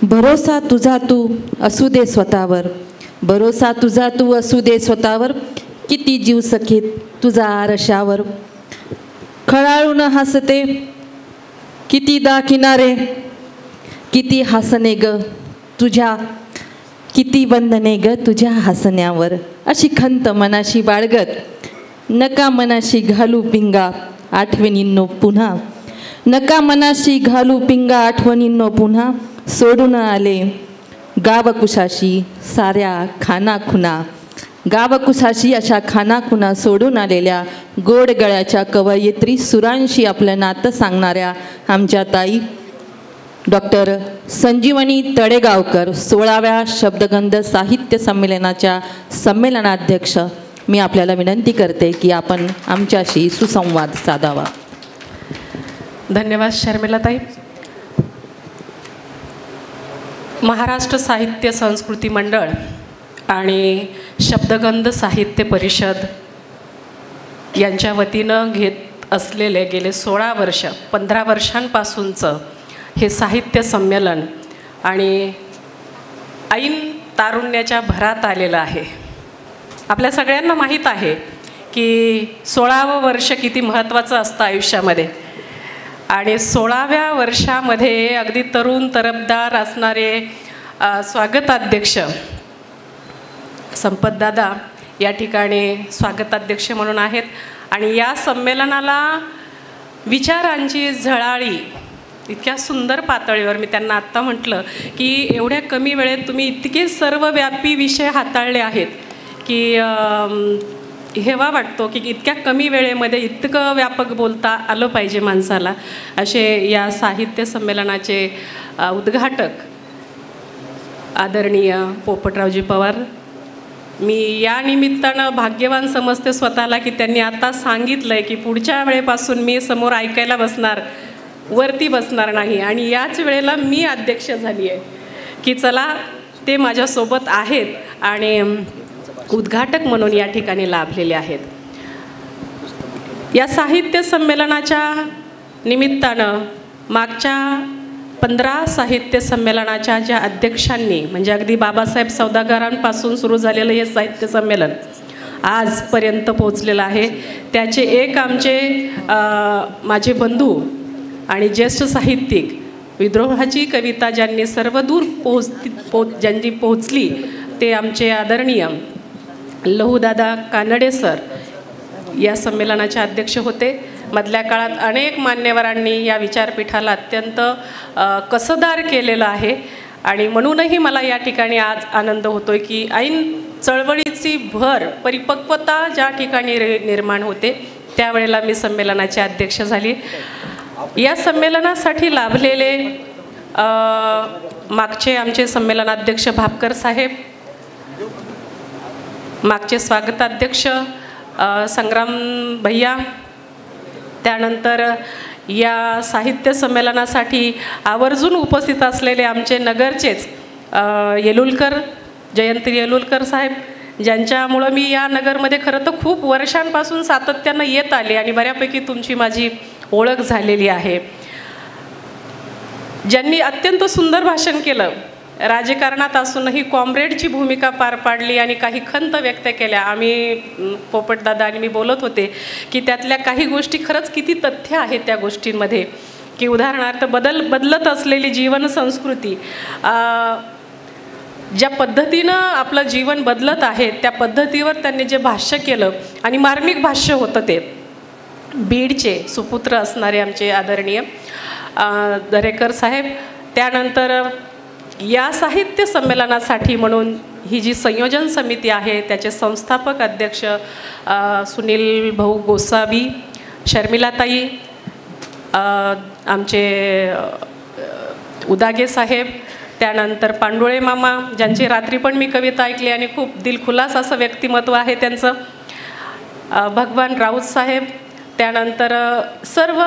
भरोसा तुझा तू असू दे स्वतःवर, भरोसा तुझा तू असू दे स्वतःवर, किती जीव सखेत तुझा आरशावर. खळाळून हसते किती दाखिनारे, किती हसणे ग तुझ्या, किती बंधने ग तुझ्या हसण्यावर. अशी खंत मनाशी बाळगत, नका मनाशी घालू पिंगा आठवणींनो पुन्हा, नका मनाशी घालू पिंगा आठवणींनो पुन्हा. सोडून आले गावकुशाशी साऱ्या खानाखुना, गावकुशाशी अशा खानाखुना सोडून आलेल्या गोड गळ्याच्या कवयित्री सुरांशी आपलं नातं सांगणाऱ्या आमच्या ताई डॉक्टर संजीवनी तळेगावकर 16व्या शब्दगंध साहित्य संमेलनाच्या संमेलनाध्यक्ष, मी आपल्याला विनंती करते की आपण आमच्याशी सुसंवाद साधावा. धन्यवाद शर्मिलाताई. महाराष्ट्र साहित्य संस्कृती मंडळ आणि शब्दगंध साहित्य परिषद यांच्या वतीनं घेत असलेले गेले 16 वर्ष 15 वर्षांपासूनचं हे साहित्य संमेलन आणि ऐन तारुण्याच्या भरात आलेलं आहे. आपल्या सगळ्यांना माहीत आहे की 16वं वर्ष किती महत्त्वाचं असतं आयुष्यामध्ये, आणि 16व्या वर्षामध्ये अगदी तरुण तरफदार असणारे स्वागताध्यक्ष संपतदादा या ठिकाणी स्वागताध्यक्ष म्हणून आहेत. आणि या संमेलनाला विचारांची झळाळी इतक्या सुंदर पातळीवर, मी त्यांना आत्ता म्हटलं की एवढ्या कमी वेळेत तुम्ही इतके सर्वव्यापी विषय हाताळले आहेत की हेवा वाटतो की इतक्या कमी वेळेमध्ये इतकं व्यापक बोलता आलं पाहिजे माणसाला. असे या साहित्य संमेलनाचे उद्घाटक आदरणीय पोपटरावजी पवार. मी या निमित्तानं भाग्यवान समजते स्वतःला की त्यांनी आता सांगितलं आहे की पुढच्या वेळेपासून मी समोर ऐकायला बसणार, वरती बसणार नाही. आणि याच वेळेला मी अध्यक्ष झाली आहे की चला ते माझ्यासोबत आहेत आणि उद्घाटक म्हणून या ठिकाणी लाभलेले आहेत. या साहित्य संमेलनाच्या निमित्तानं मागच्या 15 साहित्य संमेलनाच्या ज्या अध्यक्षांनी, म्हणजे अगदी बाबासाहेब सौदागरांपासून सुरू झालेलं हे साहित्य संमेलन आजपर्यंत पोहोचलेलं आहे, त्याचे एक आमचे माझे बंधू आणि ज्येष्ठ साहित्यिक, विद्रोहाची कविता ज्यांनी सर्वदूर ज्यांनी पोहोचली ते आमचे आदरणीय लहूदादा कानडे सर या संमेलनाचे अध्यक्ष होते. मधल्या काळात अनेक मान्यवरांनी या विचारपीठाला अत्यंत कसदार केलेलं आहे आणि म्हणूनही मला या ठिकाणी आज आनंद होतोय की ऐन चळवळीची भर परिपक्वता ज्या ठिकाणी निर्माण होते त्यावेळेला मी संमेलनाचे अध्यक्ष झाली. या संमेलनासाठी लाभलेले मागचे आमचे संमेलनाध्यक्ष भापकर साहेब, मागचे स्वागताध्यक्ष संग्राम भैया, त्यानंतर या साहित्य संमेलनासाठी आवर्जून उपस्थित असलेले आमचे नगरचेच येलुलकर, जयंती येलुलकर साहेब, ज्यांच्यामुळं मी या नगरमध्ये खरं तर खूप वर्षांपासून सातत्यानं येत आले आणि बऱ्यापैकी तुमची माझी ओळख झालेली आहे. ज्यांनी अत्यंत सुंदर भाषण केलं, राजकारणात असूनही कॉम्रेडची भूमिका पार पाडली आणि काही खंत व्यक्त केल्या. आम्ही पोपटदादा आणि मी बोलत होते की त्यातल्या काही गोष्टी खरंच किती तथ्य आहेत त्या गोष्टींमध्ये, की उदाहरणार्थ बदलत असलेली जीवनसंस्कृती, ज्या पद्धतीनं आपलं जीवन बदलत आहे त्या पद्धतीवर त्यांनी जे भाष्य केलं आणि मार्मिक भाष्य होतं ते बीडचे सुपुत्र असणारे आमचे आदरणीय दरेकर साहेब. त्यानंतर या साहित्य संमेलनासाठी म्हणून ही जी संयोजन समिती आहे त्याचे संस्थापक अध्यक्ष सुनील भाऊ गोसावी, शर्मिलाताई, आमचे उदागे साहेब, त्यानंतर पांडुळे मामा, ज्यांची रात्री पण मी कविता ऐकली आणि खूप दिलखुलास असं व्यक्तिमत्व आहे त्यांचं, भगवान राऊत साहेब, त्यानंतर सर्व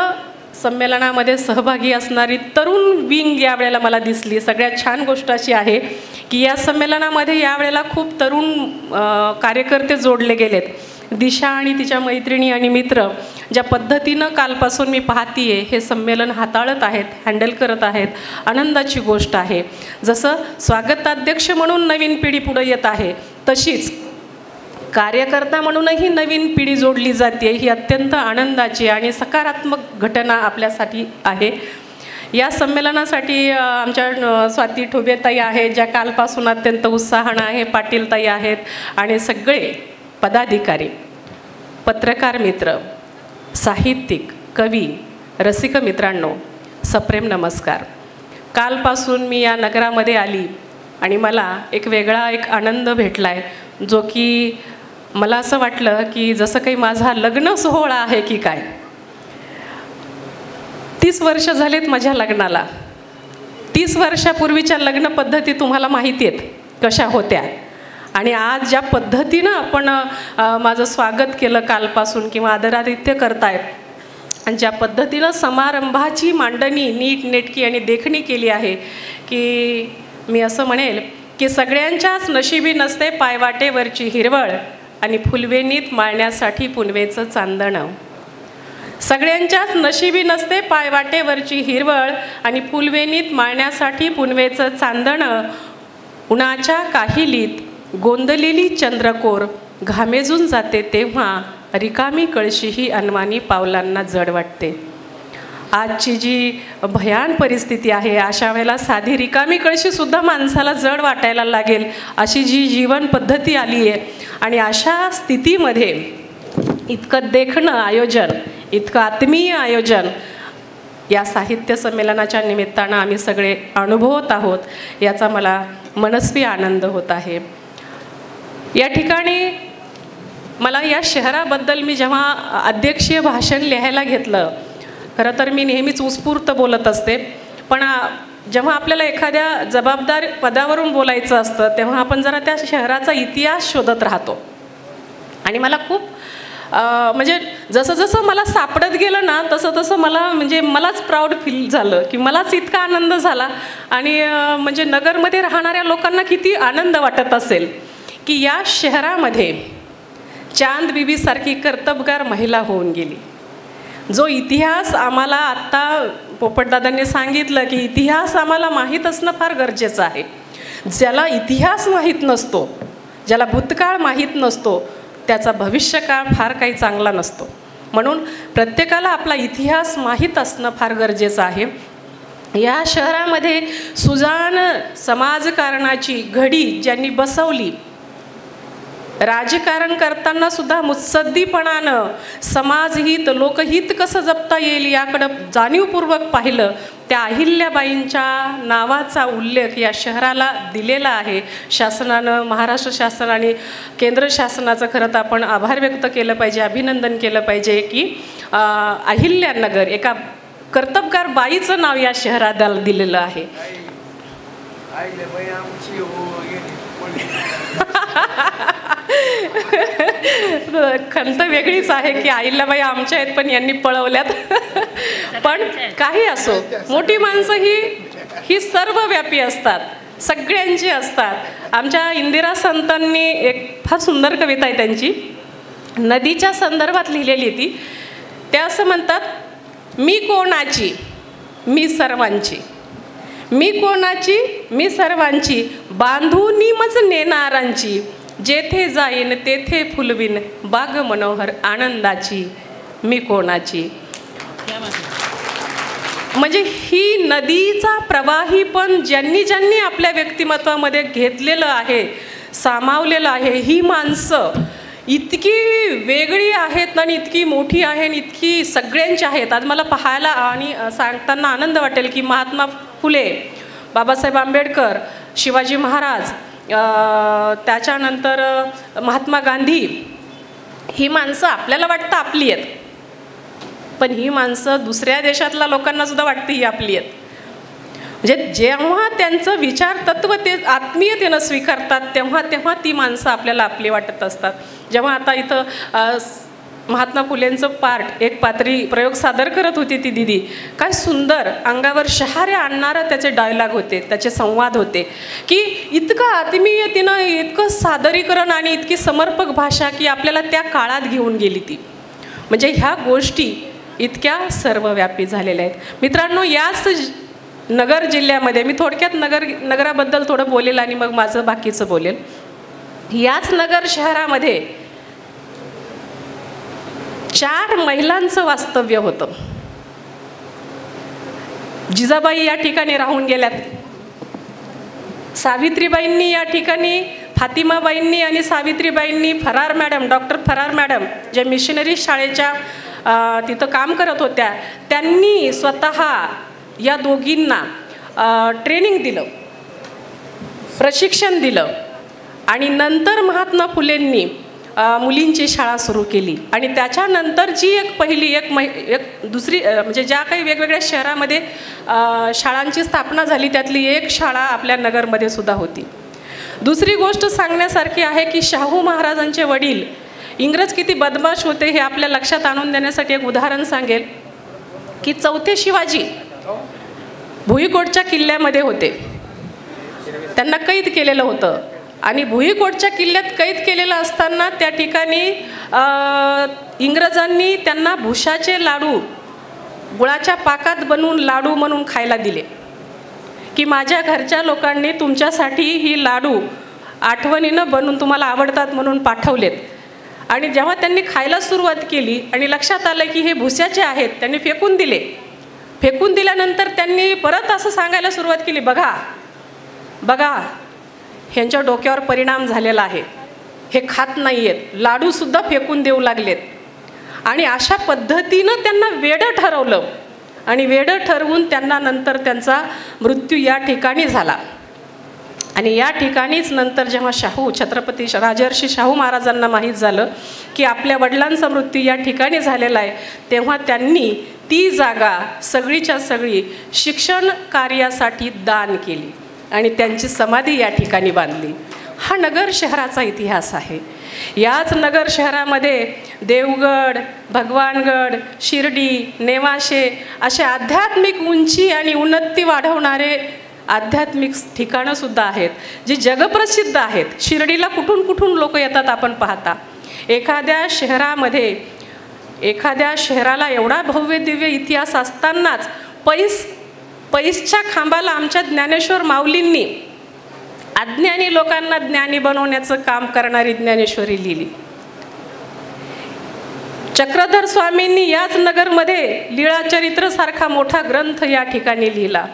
संमेलनामध्ये सहभागी असणारी तरुण विंग यावेळेला मला दिसली. सगळ्यात छान गोष्ट अशी आहे की या संमेलनामध्ये यावेळेला खूप तरुण कार्यकर्ते जोडले गेलेत, दिशा आणि तिच्या मैत्रिणी आणि मित्र ज्या पद्धतीनं कालपासून मी पाहतीये हे संमेलन हाताळत आहेत, हँडल करत आहेत, आनंदाची गोष्ट आहे. जसं स्वागताध्यक्ष म्हणून नवीन पिढी पुढे येत आहे, तशीच कार्यकर्ता म्हणूनही नवीन पिढी जोडली जाते. ही अत्यंत आनंदाची आणि सकारात्मक घटना आपल्यासाठी आहे. या संमेलनासाठी आमच्या स्वाती ठोबेताई आहेत, ज्या कालपासून अत्यंत उत्साहानं आहे, पाटीलताई आहेत आणि सगळे पदाधिकारी, पत्रकार मित्र, साहित्यिक, कवी, रसिक मित्रांनो, सप्रेम नमस्कार. कालपासून मी या नगरामध्ये आली आणि मला एक वेगळा आनंद भेटला आहे, जो की मला असं वाटलं की जसं काही माझा लग्न सोहळा आहे की काय. 30 वर्ष झालेत माझ्या लग्नाला. 30 वर्षापूर्वीच्या लग्न पद्धती तुम्हाला माहिती आहेत कशा होत्या, आणि आज ज्या पद्धतीनं आपण माझं स्वागत केलं कालपासून किंवा आदरातिथ्य करतायत आणि ज्या पद्धतीनं समारंभाची मांडणी नीटनेटकी आणि देखणी केली आहे, की मी असं म्हणेल की सगळ्यांच्याच नशिबी नसते पायवाटेवरची हिरवळ आणि फुलवेणीत माळण्यासाठी पुनवेचं चांदणं. सगळ्यांच्याच नशिबी नसते पायवाटेवरची हिरवळ आणि फुलवेणीत माळण्यासाठी पुनवेचं चांदणं. उन्हाच्या काहिलीत गोंदलेली चंद्रकोर घामेजून जाते तेव्हा रिकामी कळशीही अनवाणी पावलांना जड वाटते. आजची जी भयान परिस्थिती आहे, अशा वेळेला साधी रिकामी कळशीसुद्धा माणसाला जड वाटायला लागेल अशी जी जीवन पद्धती आली आहे. आणि अशा स्थितीमध्ये इतकं देखणं आयोजन, इतकं आत्मीय आयोजन या साहित्य संमेलनाच्या निमित्तानं आम्ही सगळे अनुभवत आहोत, याचा मला मनस्वी आनंद होत आहे. या ठिकाणी मला या शहराबद्दल मी जेव्हा अध्यक्षीय भाषण लिहायला घेतलं, खरं तर मी नेहमीच उत्स्फूर्त बोलत असते, पण जेव्हा आपल्याला एखाद्या जबाबदार पदावरून बोलायचं असतं तेव्हा आपण जरा त्या शहराचा इतिहास शोधत राहतो. आणि मला खूप म्हणजे जसं जसं मला सापडत गेलं ना तसं तसं मला म्हणजे मलाच प्राऊड फील झालं की मलाच इतका आनंद झाला. आणि म्हणजे नगरमध्ये राहणाऱ्या लोकांना किती आनंद वाटत असेल की या शहरामध्ये चांद बीबीसारखी कर्तबगार महिला होऊन गेली. जो इतिहास आम्हाला आत्ता पोपटदादांनी सांगितलं की इतिहास आम्हाला माहीत असणं फार गरजेचं आहे. ज्याला इतिहास माहीत नसतो, ज्याला भूतकाळ माहीत नसतो, त्याचा भविष्यकाळ फार काही चांगला नसतो. म्हणून प्रत्येकाला आपला इतिहास माहीत असणं फार गरजेचं आहे. या शहरामध्ये सुजाण समाजकारणाची घडी ज्यांनी बसवली, राजकारण करताना सुद्धा मुत्सद्दीपणानं समाजहित, लोकहित कसं जपता येईल याकडं जाणीवपूर्वक पाहिलं, त्या अहिल्याबाईंच्या नावाचा उल्लेख या शहराला दिलेला आहे शासनानं. महाराष्ट्र शासन आणि केंद्र शासनाचं खरं तर आपण आभार व्यक्त केलं पाहिजे, अभिनंदन केलं पाहिजे की अहिल्यानगर एका कर्तबगार बाईचं नाव या शहराला दिलेलं आहे. खंत वेगळीच आहे की अहिल्याबाई आमच्या आहेत पण यांनी पळवल्यात. पण काही असो, मोठी माणसं ही सर्वव्यापी असतात, सगळ्यांची असतात. आमच्या इंदिरा संतांनी एक फार सुंदर कविता आहे त्यांची, नदीच्या संदर्भात लिहिलेली ती. त्या असं म्हणतात, मी कोणाची मी सर्वांची, मी कोणाची मी सर्वांची, बांधूनी मज नेणारांची, जेथे जाईन तेथे फुलवीन बाग मनोहर आनंदाची, मी कोणाची. म्हणजे ही नदीचा प्रवाही पण ज्यांनी ज्यांनी आपल्या व्यक्तिमत्वामध्ये घेतलेलं आहे, सामावलेलं आहे, ही माणसं इतकी वेगळी आहेत आणि इतकी मोठी आहे आणि इतकी सगळ्यांची आहेत. आज मला पाहायला आणि सांगताना आनंद वाटेल की महात्मा फुले, बाबासाहेब आंबेडकर, शिवाजी महाराज, त्याच्यानंतर महात्मा गांधी, ही माणसं आपल्याला वाटतं आपली आहेत, पण ही माणसं दुसऱ्या देशातल्या लोकांना सुद्धा वाटतं ही आपली आहेत. म्हणजे जेव्हा त्यांचं विचार तत्व ते आत्मीयतेनं स्वीकारतात तेव्हा तेव्हा ती माणसं आपल्याला आपली वाटत असतात. जेव्हा आता इथं महात्मा फुलेंचं पार्ट एक पात्री प्रयोग सादर करत होती ती दिदी. काय सुंदर अंगावर शहारे आणणारं त्याचे डायलॉग होते, त्याचे संवाद होते, की इतकं आत्मीयतेनं, इतकं सादरीकरण आणि इतकी समर्पक भाषा की आपल्याला त्या काळात घेऊन गेली ती. म्हणजे ह्या गोष्टी इतक्या सर्वव्यापी झालेल्या आहेत. मित्रांनो, याच नगर जिल्ह्यामध्ये मी थोडक्यात नगराबद्दल थोडं बोलेल आणि मग माझं बाकीचं बोलेल. याच नगर शहरामध्ये 4 महिलांचं वास्तव्य होतं. जिजाबाई या ठिकाणी राहून गेल्यात. सावित्रीबाईंनी या ठिकाणी, फातिमाबाईंनी आणि सावित्रीबाईंनी, फरार मॅडम, डॉक्टर फरार मॅडम ज्या मिशनरी शाळेच्या तिथं काम करत होत्या, त्यांनी स्वतः या दोघींना ट्रेनिंग दिलं, प्रशिक्षण दिलं. आणि नंतर महात्मा फुलेंनी मुलींची शाळा सुरू केली. आणि त्याच्यानंतर जी एक दुसरी म्हणजे ज्या काही वेगवेगळ्या शहरामध्ये शाळांची स्थापना झाली त्यातली एक शाळा आपल्या नगरमध्ये सुद्धा होती. दुसरी गोष्ट सांगण्यासारखी आहे की शाहू महाराजांचे वडील इंग्रज किती बदमाश होते हे आपल्या लक्षात आणून देण्यासाठी एक उदाहरण सांगेल की 4थे शिवाजी भुईकोटच्या किल्ल्यामध्ये होते. त्यांना कैद केलेलं होतं आणि भुईकोटच्या किल्ल्यात कैद केलेलं असताना त्या ठिकाणी इंग्रजांनी त्यांना भुशाचे लाडू गुळाच्या पाकात बनवून लाडू म्हणून खायला दिले की माझ्या घरच्या लोकांनी तुमच्यासाठी ही लाडू आठवणीनं बनवून तुम्हाला आवडतात म्हणून पाठवलेत. आणि जेव्हा त्यांनी खायला सुरुवात केली आणि लक्षात आलं की हे भुस्याचे आहेत, त्यांनी फेकून दिले. फेकून दिल्यानंतर त्यांनी परत असं सांगायला सुरुवात केली, बघा बघा ह्यांच्या डोक्यावर परिणाम झालेला आहे, हे खात नाही आहेत, लाडूसुद्धा फेकून देऊ लागलेत. आणि अशा पद्धतीनं त्यांना वेडं ठरवलं आणि वेडं ठरवून त्यांना नंतर त्यांचा मृत्यू या ठिकाणी झाला. आणि या ठिकाणीच नंतर जेव्हा छत्रपती राजर्षी शाहू महाराजांना माहीत झालं की आपल्या वडिलांचा मृत्यू या ठिकाणी झालेला आहे, तेव्हा त्यांनी ती जागा सगळीच्या सगळी शिक्षण कार्यासाठी दान केली आणि त्यांची समाधी या ठिकाणी बांधली. हा नगर शहराचा इतिहास आहे. याच नगर शहरामध्ये देवगड, भगवानगड, शिर्डी, नेवाशे असे आध्यात्मिक उंची आणि उन्नती वाढवणारे आध्यात्मिक ठिकाणंसुद्धा आहेत जी जगप्रसिद्ध आहेत. शिर्डीला कुठून कुठून लोक येतात आपण पाहता. एखाद्या शहराला एवढा भव्य दिव्य इतिहास असतानाच पैसच्या खांबाला आमच्या ज्ञानेश्वर माऊलींनी अज्ञानी लोकांना ज्ञानी बनवण्याचं काम करणारी ज्ञानेश्वरी लिहिली. चक्रधर स्वामींनी याच नगरमध्ये लीळाचरित्र सारखा मोठा ग्रंथ या ठिकाणी लिहिला.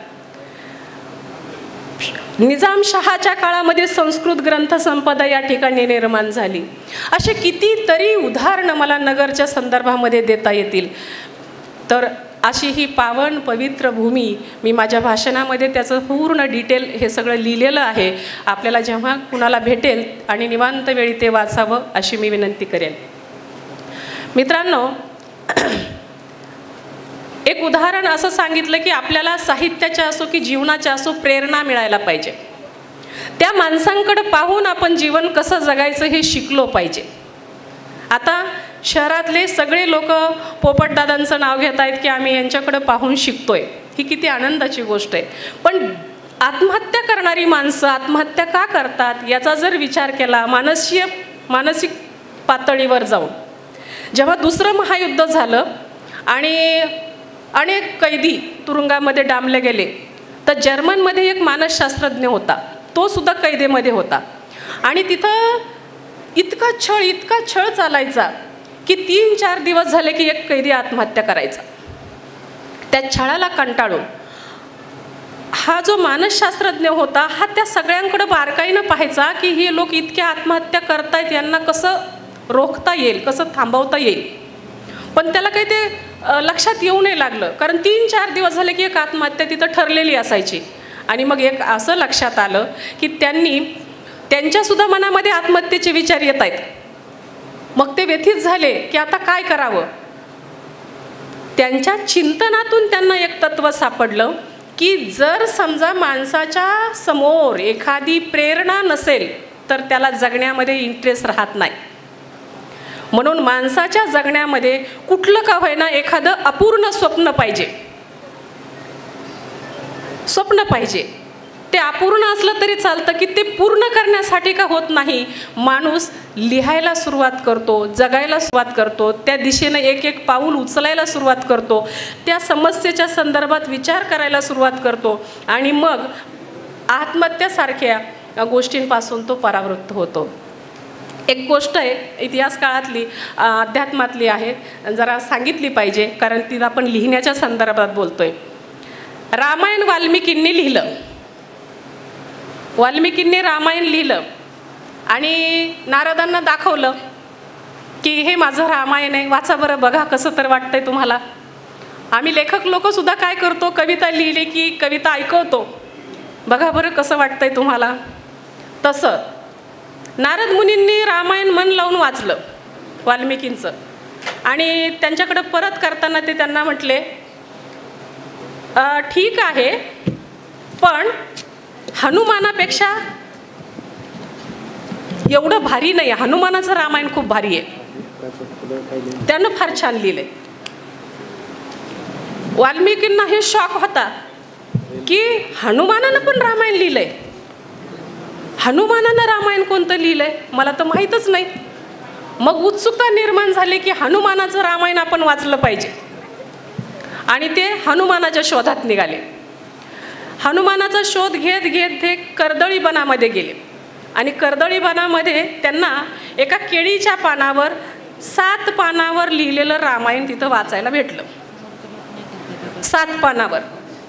निजामशहाच्या काळामध्ये संस्कृत ग्रंथसंपदा या ठिकाणी निर्माण झाली. असे कितीतरी उदाहरणं मला नगरच्या संदर्भामध्ये देता येतील. तर अशी ही पावन पवित्र भूमी, मी माझ्या भाषणामध्ये त्याचं पूर्ण डिटेल हे सगळं लिहिलेलं आहे. आपल्याला जेव्हा कुणाला भेटेल आणि निवांत वेळी ते वाचावं अशी मी विनंती करेन. मित्रांनो, एक उदाहरण असं सांगितलं की आपल्याला साहित्याच्या असो की जीवनाच्या असो प्रेरणा मिळायला पाहिजे. त्या माणसांकडे पाहून आपण जीवन कसं जगायचं हे शिकलो पाहिजे. आता शहरातले सगळे लोक पोपटदादांचं नाव घेत आहेत की आम्ही यांच्याकडे पाहून शिकतोय. ही किती आनंदाची गोष्ट आहे. पण आत्महत्या करणारी माणसं आत्महत्या का करतात याचा जर विचार केला मानसिक पातळीवर जाऊन, जेव्हा दुसरं महायुद्ध झालं आणि अनेक कैदी तुरुंगामध्ये डांबले गेले, तर जर्मनमध्ये एक मानसशास्त्रज्ञ होता, तो सुद्धा कैदेमध्ये होता. आणि तिथं इतका छळ चालायचा की 3-4 दिवस झाले की एक कैदी आत्महत्या करायचा. त्या छळाला कंटाळून हा जो मानसशास्त्रज्ञ होता हा त्या सगळ्यांकडे बारकाईनं पाहायचा की हे लोक इतक्या आत्महत्या करतायत, यांना कसं रोखता येईल, कसं थांबवता येईल. पण त्याला काही ते लक्षात येऊ नाही लागलं, कारण 3-4 दिवस झाले की एक आत्महत्या तिथं ठरलेली असायची. आणि मग एक असं लक्षात आलं की त्यांच्यासुद्धा मनामध्ये आत्महत्येचे विचार येत आहेत. मग ते व्यथित झाले की आता काय करावं. त्यांच्या चिंतनातून त्यांना एक तत्व सापडलं की जर समजा माणसाच्या समोर एखादी प्रेरणा नसेल तर त्याला जगण्यामध्ये इंटरेस्ट राहत नाही. म्हणून माणसाच्या जगण्यामध्ये कुठलं का होईना एखादं अपूर्ण स्वप्न पाहिजे. स्वप्न पाहिजे. ते अपूर्ण असलं तरी चालतं की ते पूर्ण करण्यासाठी का होत नाही. माणूस लिहायला सुरुवात करतो, जगायला सुरुवात करतो, त्या दिशेनं एक एक पाऊल उचलायला सुरुवात करतो, त्या समस्येच्या संदर्भात विचार करायला सुरुवात करतो आणि मग आत्महत्यासारख्या गोष्टींपासून तो परावृत्त होतो. एक गोष्ट आहे इतिहास काळातली, अध्यात्मातली आहे, जरा सांगितली पाहिजे कारण ती आपण लिहिण्याच्या संदर्भात बोलतोय. रामायण वाल्मिकींनी लिहिलं. वाल्मिकींनी रामायण लिहिलं आणि नारदांना दाखवलं की हे माझं रामायण आहे, वाचा बरं, बघा कसं तर वाटतंय तुम्हाला. आम्ही लेखक लोकसुद्धा काय करतो, कविता लिहिली की कविता ऐकवतो, बघा बरं कसं वाटतंय तुम्हाला. तसं नारद मुनींनी रामायण मन लावून वाचलं वाल्मिकींचं आणि त्यांच्याकडं परत करताना ते त्यांना म्हटले, ठीक आहे पण हनुमानापेक्षा एवढं भारी नाही. हनुमानाचं रामायण खूप भारी आहे, त्यानं फार छान लिहिलंय. वाल्मिकींना हे शॉक होता की हनुमानानं पण रामायण लिहिलंय. हनुमानानं रामायण कोणतं लिहिलंय मला तर माहीतच नाही. मग उत्सुकता निर्माण झाली की हनुमानाचं रामायण आपण वाचलं पाहिजे आणि ते हनुमानाच्या शोधात निघाले. हनुमानाचा शोध घेत घेत ते कर्दळी बनामध्ये गेले आणि कर्दळी बनामध्ये त्यांना एका केळीच्या पानावर 7 पानावर लिहिलेलं रामायण तिथं वाचायला भेटलं. 7 पानावर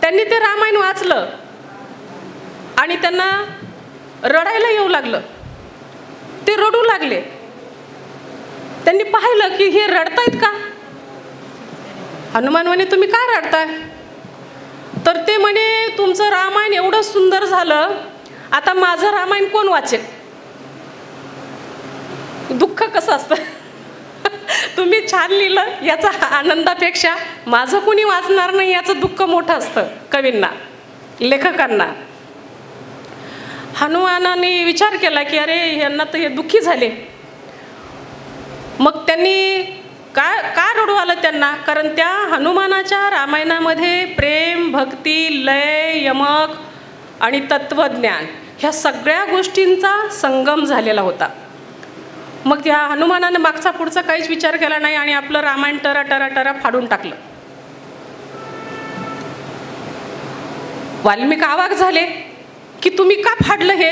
त्यांनी ते रामायण वाचलं आणि त्यांना रडायला येऊ लागलं. ते रडू लागले. त्यांनी पाहिलं की हे रडतायत का. हनुमान म्हणे तुम्ही का रडताय. तर ते म्हणे तुमचं रामायण एवढं सुंदर झालं, आता माझं रामायण कोण वाचेल. दुःख कसं असतं. तुम्ही छान लिहिलं याचा आनंदापेक्षा माझं कोणी वाचणार नाही याचं दुःख मोठं असतं कवींना, लेखकांना. हनुमानाने विचार केला की अरे यांना तर हे दुःखी झाले. मग त्यांनी का रडू आलं त्यांना, कारण त्या हनुमानाच्या रामायणामध्ये प्रेम, भक्ती, लय, यमक आणि तत्वज्ञान ह्या सगळ्या गोष्टींचा संगम झालेला होता. मग त्या हनुमानानं मागचा पुढचा काहीच विचार केला नाही आणि आपलं रामायण टरा टरा टरा फाडून टाकलं. वाल्मिक अवाक झाले की तुम्ही का फाडलं हे.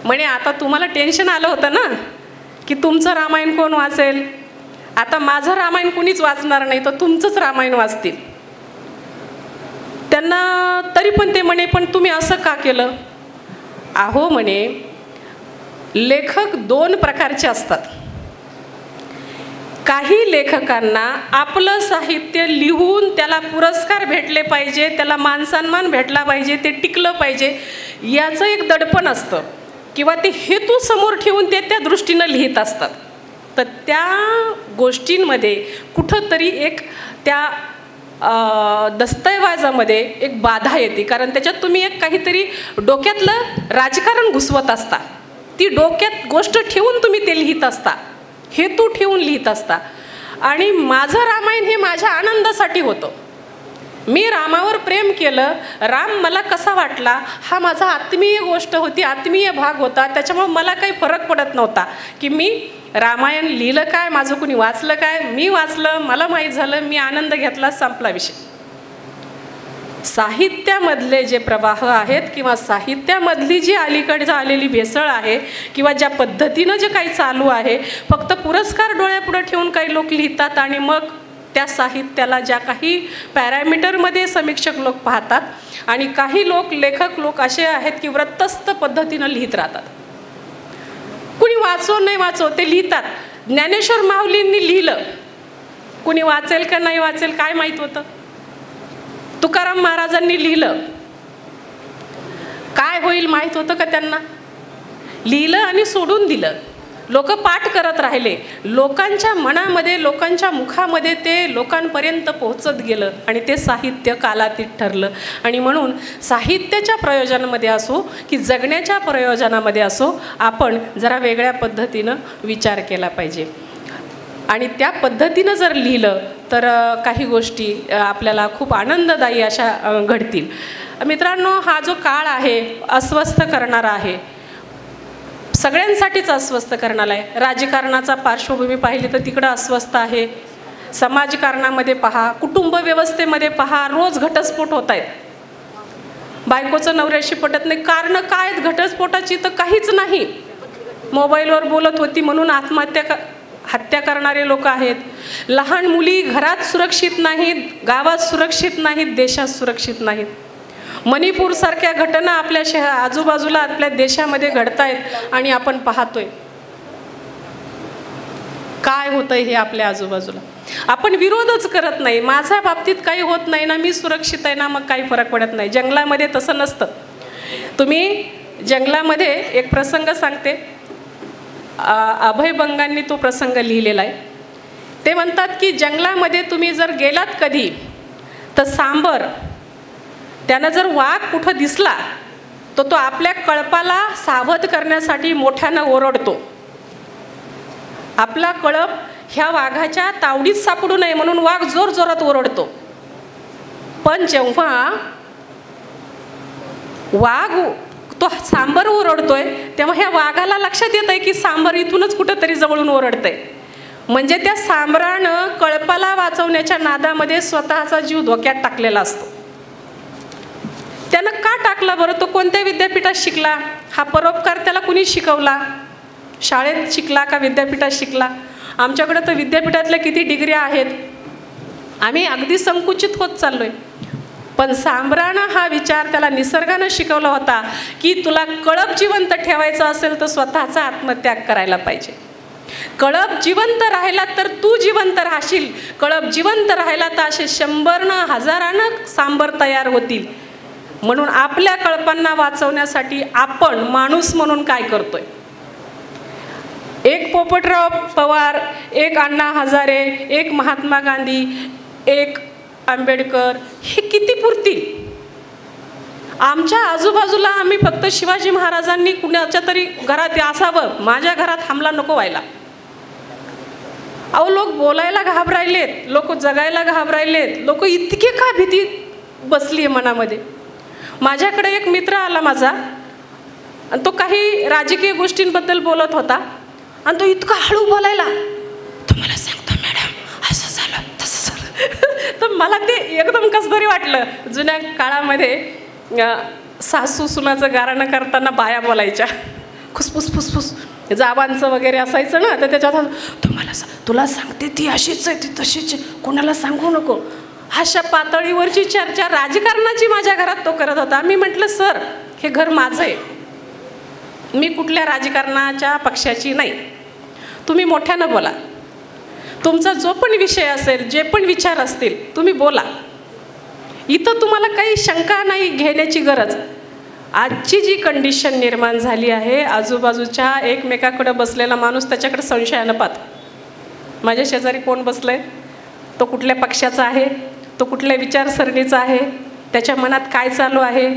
म्हणे आता तुम्हाला टेन्शन आलं होतं ना की तुमचं रामायण कोण वाचेल. आता माझं रामायण कुणीच वाचणार नाही तर तुमचंच रामायण वाचतील. त्यांना तरी पण ते म्हणे पण तुम्ही असं का केलं. अहो म्हणे लेखक 2 प्रकारचे असतात. काही लेखकांना आपलं साहित्य लिहून त्याला पुरस्कार भेटले पाहिजे, त्याला मानसन्मान भेटला पाहिजे, ते टिकलं पाहिजे याचं एक दडपण असतं किंवा ते हेतू समोर ठेवून ते त्या दृष्टीनं लिहित असतात. तर त्या गोष्टींमध्ये कुठंतरी एक त्या दस्तऐवजामध्ये एक बाधा येते, कारण त्याच्यात तुम्ही एक काहीतरी डोक्यातलं राजकारण घुसवत असता. ती डोक्यात गोष्ट ठेवून तुम्ही ते लिहित असता, हेतू ठेवून लिहित असता. आणि माझं रामायण हे माझ्या आनंदासाठी होतं. मी रामावर प्रेम केलं, राम मला कसा वाटला हा माझा आत्मीय गोष्ट होती, आत्मीय भाग होता. त्याच्यामुळे मला काही फरक पडत नव्हता की मी रामायण लिहिलं काय, माझं कुणी वाचलं काय. मी वाचलं, मला माहीत झालं, मी आनंद घेतला, संपला विषय. साहित्यामधले जे प्रवाह आहेत किंवा साहित्यामधली जी अलीकडे आलेली भेसळ आहे किंवा ज्या पद्धतीनं जे काही चालू आहे, फक्त पुरस्कार डोळ्यापुढे ठेवून काही लोक लिहितात आणि मग त्या साहित्याला ज्या काही पॅरामीटरमध्ये समीक्षक लोक पाहतात आणि काही लोक लेखक लोक असे आहेत की व्रतस्थ पद्धतीनं लिहित राहतात. कुणी वाचो नाही वाचो ते लिहितात. ज्ञानेश्वर माऊलींनी लिहिलं, कुणी वाचेल का नाही वाचेल काय माहीत होतं. तुकाराम महाराजांनी लिहिलं, काय होईल माहीत होतं का त्यांना. लिहिलं आणि सोडून दिलं. लोक पाठ करत राहिले, लोकांच्या मनामध्ये, लोकांच्या मुखामध्ये ते लोकांपर्यंत पोहोचत गेलं आणि ते साहित्य कालातीत ठरलं. आणि म्हणून साहित्याच्या प्रयोजनामध्ये असो की जगण्याच्या प्रयोजनामध्ये असो आपण जरा वेगळ्या पद्धतीनं विचार केला पाहिजे. आणि त्या पद्धतीनं जर लिहिलं तर काही गोष्टी आपल्याला खूप आनंददायी अशा घडतील. मित्रांनो, हा जो काळ आहे अस्वस्थ करणारा आहे, सगळ्यांसाठीच अस्वस्थ करणारा आहे. राजकारणाचा पार्श्वभूमी पाहिली तर तिकडं अस्वस्थ आहे, समाजकारणामध्ये पहा, कुटुंब व्यवस्थेमध्ये पहा, रोज घटस्फोट होत आहेत. बायकोचं नवऱ्याशी पटत नाही. कारणं काय आहेत घटस्फोटाची? तर काहीच नाही. मोबाईलवर बोलत होती म्हणून हत्या करणारे लोक आहेत. लहान मुली घरात सुरक्षित नाहीत, गावात सुरक्षित नाहीत, देशात सुरक्षित नाहीत. मणिपूरसारख्या घटना आपल्या आजूबाजूला आपल्या देशामध्ये घडत आहेत आणि आपण पाहतोय काय होतंय हे आपल्या आजूबाजूला. आपण विरोधच करत नाही. माझ्या बाबतीत काही होत नाही ना, मी सुरक्षित आहे ना, मग काही फरक पडत नाही. जंगलामध्ये तसं नसतं. तुम्ही जंगलामध्ये एक प्रसंग सांगते, अभय बंगांनी तो प्रसंग लिहिलेला आहे. ते म्हणतात की जंगलामध्ये तुम्ही जर गेलात कधी तर सांबर, त्यानं जर वाघ कुठं दिसला तर तो आपल्या कळपाला सावध करण्यासाठी मोठ्यानं ओरडतो. आपला कळप ह्या वाघाच्या तावडीत सापडू नये म्हणून वाघ जोर जोरात ओरडतो. पण जेव्हा वाघ तो सांबर ओरडतोय तेव्हा ह्या वाघाला लक्षात येत आहे की सांबर इथूनच कुठंतरी जवळून ओरडतंय. म्हणजे त्या सांबरानं कळपाला वाचवण्याच्या नादामध्ये स्वतःचा जीव धोक्यात टाकलेला असतो. त्यानं का टाकला बरं? तो कोणत्या विद्यापीठात शिकला? हा परोपकार त्याला कुणी शिकवला? शाळेत शिकला का विद्यापीठात शिकला? आमच्याकडे तर विद्यापीठातल्या किती डिग्र्या आहेत, आम्ही अगदी संकुचित होत चाललोय. पण सांबरानं हा विचार त्याला निसर्गानं शिकवला होता की तुला कळप जिवंत ठेवायचं असेल तर स्वतःचा आत्मत्याग करायला पाहिजे. कळप जिवंत राहिला तर तू जिवंत राहशील. कळप जिवंत राहिला तर असे 100 हजारानं सांबर तयार होतील. म्हणून आपल्या कळपांना वाचवण्यासाठी आपण माणूस म्हणून काय करतोय? एक पोपटराव पवार, एक अण्णा हजारे, एक महात्मा गांधी, एक आंबेडकर, हे किती पुरतील? आमच्या आजूबाजूला आम्ही फक्त शिवाजी महाराजांनी कुणाच्या तरी घरात असावं, माझ्या घरात हमला नको व्हायला. अहो, लोक बोलायला घाबरायलेत, लोक जगायला घाबरायलेत, लोक इतके का भीती बसली आहे मनामध्ये. माझ्याकडे एक मित्र आला माझा आणि तो काही राजकीय गोष्टींबद्दल बोलत होता आणि तो इतका हळू बोलायला, तुम्हाला सांगतो मॅडम असं झालं तसं झालं. तर मला ते एकदम कसं तरी वाटलं. जुन्या काळामध्ये सासू सुनाचं गारणं करताना बाया बोलायच्या, खुसफुस फुसफुस जावांचं वगैरे असायचं ना, तर त्याच्यात तुला सांगते ती अशीच आहे, ती तशीच, कोणाला सांगू नको, अशा पातळीवरची चर्चा राजकारणाची माझ्या घरात तो करत होता. मी म्हटलं, सर हे घर माझं आहे, मी कुठल्या राजकारणाच्या पक्षाची नाही, तुम्ही मोठ्यानं बोला, तुमचा जो पण विषय असेल, जे पण विचार असतील तुम्ही बोला, इथं तुम्हाला काही शंका नाही घेण्याची गरज. आजची जी कंडिशन निर्माण झाली आहे, आजूबाजूच्या एकमेकाकडे बसलेला माणूस त्याच्याकडे संशयानं पाहतो. माझ्या शेजारी कोण बसलंय, तो कुठल्या पक्षाचा आहे, तो कुठल्या विचारसरणीचा आहे, त्याच्या मनात काय चालू आहे,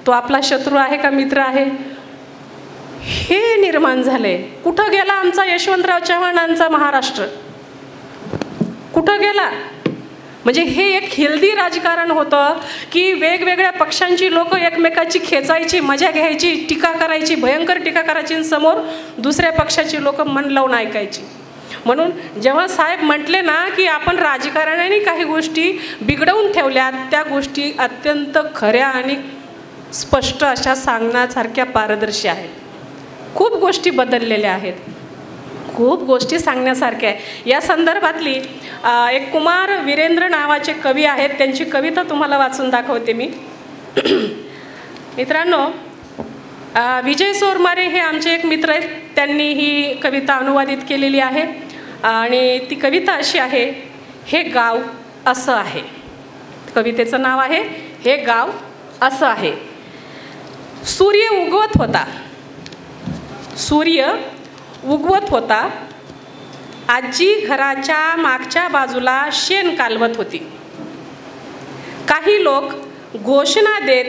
तो आपला शत्रू आहे का मित्र आहे, हे निर्माण झाले. कुठं गेला आमचा यशवंतराव चव्हाणांचा महाराष्ट्र? कुठं गेला? म्हणजे हे एक हेल्दी राजकारण होतं की वेगवेगळ्या पक्षांची लोक एकमेकाची खेचायची, मजा घ्यायची, टीका करायची, भयंकर टीका करायची, समोर दुसऱ्या पक्षाची लोक मन लावून ऐकायची. म्हणून जेव्हा साहेब म्हटले ना की आपण राजकारणाने काही गोष्टी बिघडवून ठेवल्यात, त्या गोष्टी अत्यंत खऱ्या आणि स्पष्ट अशा सांगण्यासारख्या पारदर्शी आहेत. खूप गोष्टी बदललेल्या आहेत, खूप गोष्टी सांगण्यासारख्या आहे. या संदर्भातली एक कुमार वीरेंद्र नावाचे कवी आहेत, त्यांची कविता तुम्हाला वाचून दाखवते मी. मित्रांनो, विजय सोरमारे हे आमचे एक मित्र आहेत, त्यांनी ही कविता अनुवादित केलेली आहे आणि ती कविता अशी आहे, हे गाव असं आहे. कवितेचं नाव आहे हे गाव असं आहे. सूर्य उगवत होता, सूर्य उगवत होता, आजी घराच्या मागच्या बाजूला शेण कालवत होती. काही लोक घोषणा देत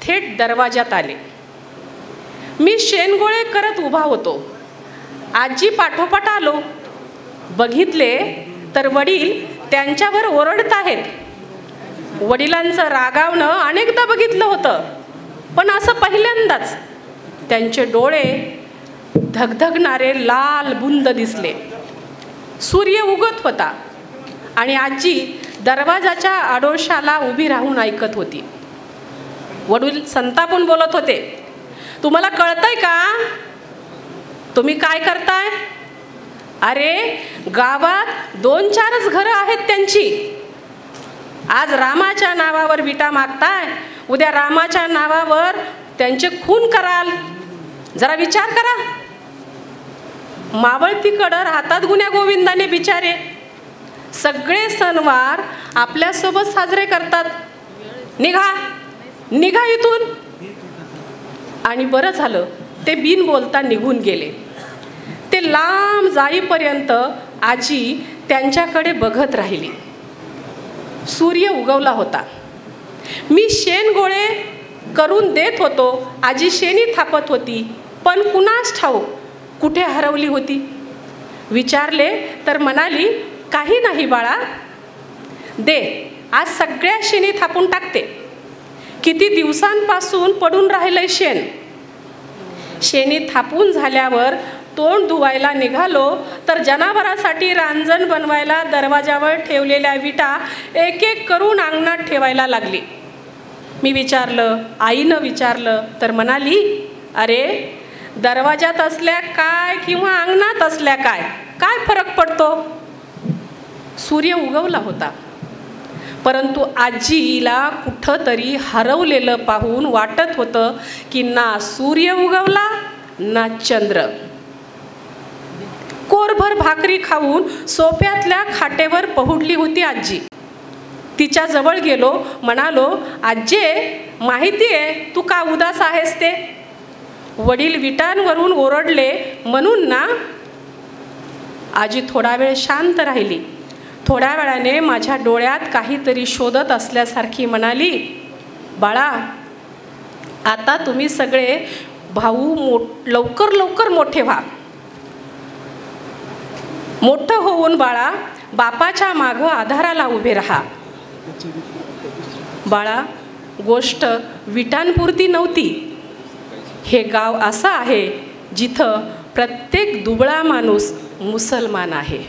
थेट दरवाजात आले. मी शेणगोळे करत उभा होतो. आजी पाठोपाठ आलो. बघितले तर वडील त्यांच्यावर ओरडत आहेत. वडिलांचं रागावणं अनेकदा बघितलं होतं, पण असं पहिल्यांदाच त्यांचे डोळे धगधगणारे लाल बुंद दिसले. सूर्य उगत होता आणि आजी दरवाजाच्या आडोशाला उभी राहून ऐकत होती. वडील संतापून बोलत होते, तुम्हाला कळतंय का तुम्ही काय करताय? अरे गावात 2-4च घरं आहेत त्यांची. आज रामाच्या नावावर विटा मागताय, उद्या रामाच्या नावावर त्यांचे खून कराल. जरा विचार करा. मावळतीकडं राहतात गुण्या गोविंदाने बिचारे. सगळे सणवार आपल्यासोबत साजरे करतात. निघा निघा इथून. आणि बरं झालं ते बिन बोलता निघून गेले. ते लांब जाईपर्यंत आजी त्यांच्याकडे बघत राहिली. सूर्य उगवला होता. मी शेण गोळे करून देत होतो, आजी शेणी थापत होती, पण कुणास ठाऊक कुठे हरवली होती. विचारले तर म्हणाली, काही नाही बाळा, दे, आज सगळ्या शेणी थापून टाकते. किती दिवसांपासून पडून राहिलंय शेण. शेणी थापून झाल्यावर तोंड धुवायला निघालो तर जनावरांसाठी रांजण बनवायला दरवाजावर ठेवलेल्या विटा एक एक करून अंगणात ठेवायला लागली. मी विचारलं, आईनं विचारलं तर म्हणाली, अरे दरवाजात असल्या काय किंवा अंगणात असल्या काय, काय फरक पडतो. सूर्य उगवला होता, परंतु आजीला कुठंतरी हरवलेलं पाहून वाटत होतं की ना सूर्य उगवला ना चंद्र. कोरभर भाकरी खाऊन सोफ्यातल्या खाटेवर पहुडली होती आजी. तिच्या जवळ गेलो, म्हणालो, आज्जे माहिती आहे तू का उदास आहेस ते. वडील विटांवरून ओरडले म्हणून ना. आजी थोडा वेळ शांत राहिली. थोड्या वेळाने माझ्या डोळ्यात काहीतरी शोधत असल्यासारखी म्हणाली, बाळा आता तुम्ही सगळे भाऊ लवकर लवकर मोठे व्हा. मोठं होऊन बाळा बापाच्या मागं आधाराला उभे राहा. बाळा गोष्ट विटांपुरती नव्हती. हे गाव असं आहे जिथं प्रत्येक दुबळा माणूस मुसलमान आहे.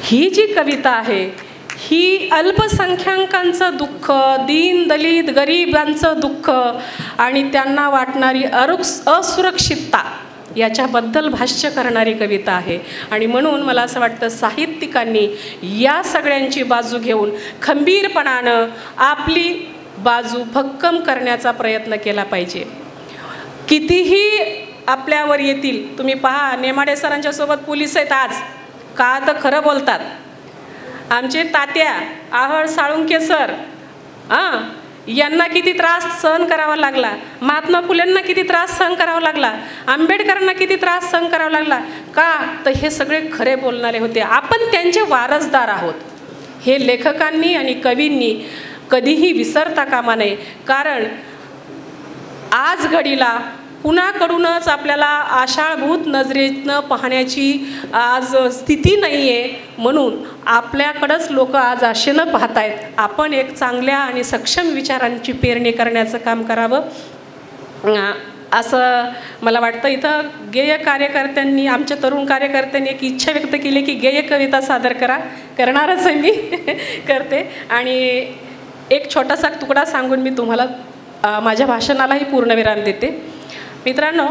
ही जी कविता आहे ही अल्पसंख्याकांचं दुःख, दीन दलित गरिबांचं दुःख आणि त्यांना वाटणारी असुरक्षितता याच्याबद्दल भाष्य करणारी कविता आहे. आणि म्हणून मला असं वाटतं साहित्यिकांनी या सगळ्यांची बाजू घेऊन खंबीरपणानं आपली बाजू भक्कम करण्याचा प्रयत्न केला पाहिजे. कितीही आपल्यावर येतील, तुम्ही पहा नेमाडे सरांच्या सोबत पोलीस आहेत आज, का तर खरं बोलतात. आमचे तात्या आहळ साळुंके सर यांना किती त्रास सहन करावा लागला, महात्मा फुलेंना किती त्रास सहन करावा लागला, आंबेडकरांना किती त्रास सहन करावा लागला. का तर हे सगळे खरे बोलणारे होते. आपण त्यांचे वारसदार आहोत. हे लेखकांनी आणि कवींनी कधीही विसरता कामा नये. कारण आज घडीला कुणाकडूनच आपल्याला आशाळभूत नजरेनं पाहण्याची आज स्थिती नाही आहे. म्हणून आपल्याकडंच लोक आज आशेनं पाहत आहेत. आपण एक चांगल्या आणि सक्षम विचारांची पेरणी करण्याचं काम करावं असं मला वाटतं. इथं गेय कार्यकर्त्यांनी, आमच्या तरुण कार्यकर्त्यांनी एक इच्छा व्यक्त केली की गेय कविता सादर करा. करणारच आहे मी करते. आणि एक छोटासा तुकडा सांगून मी तुम्हाला माझ्या भाषणालाही पूर्णविराम देते. मित्रांनो,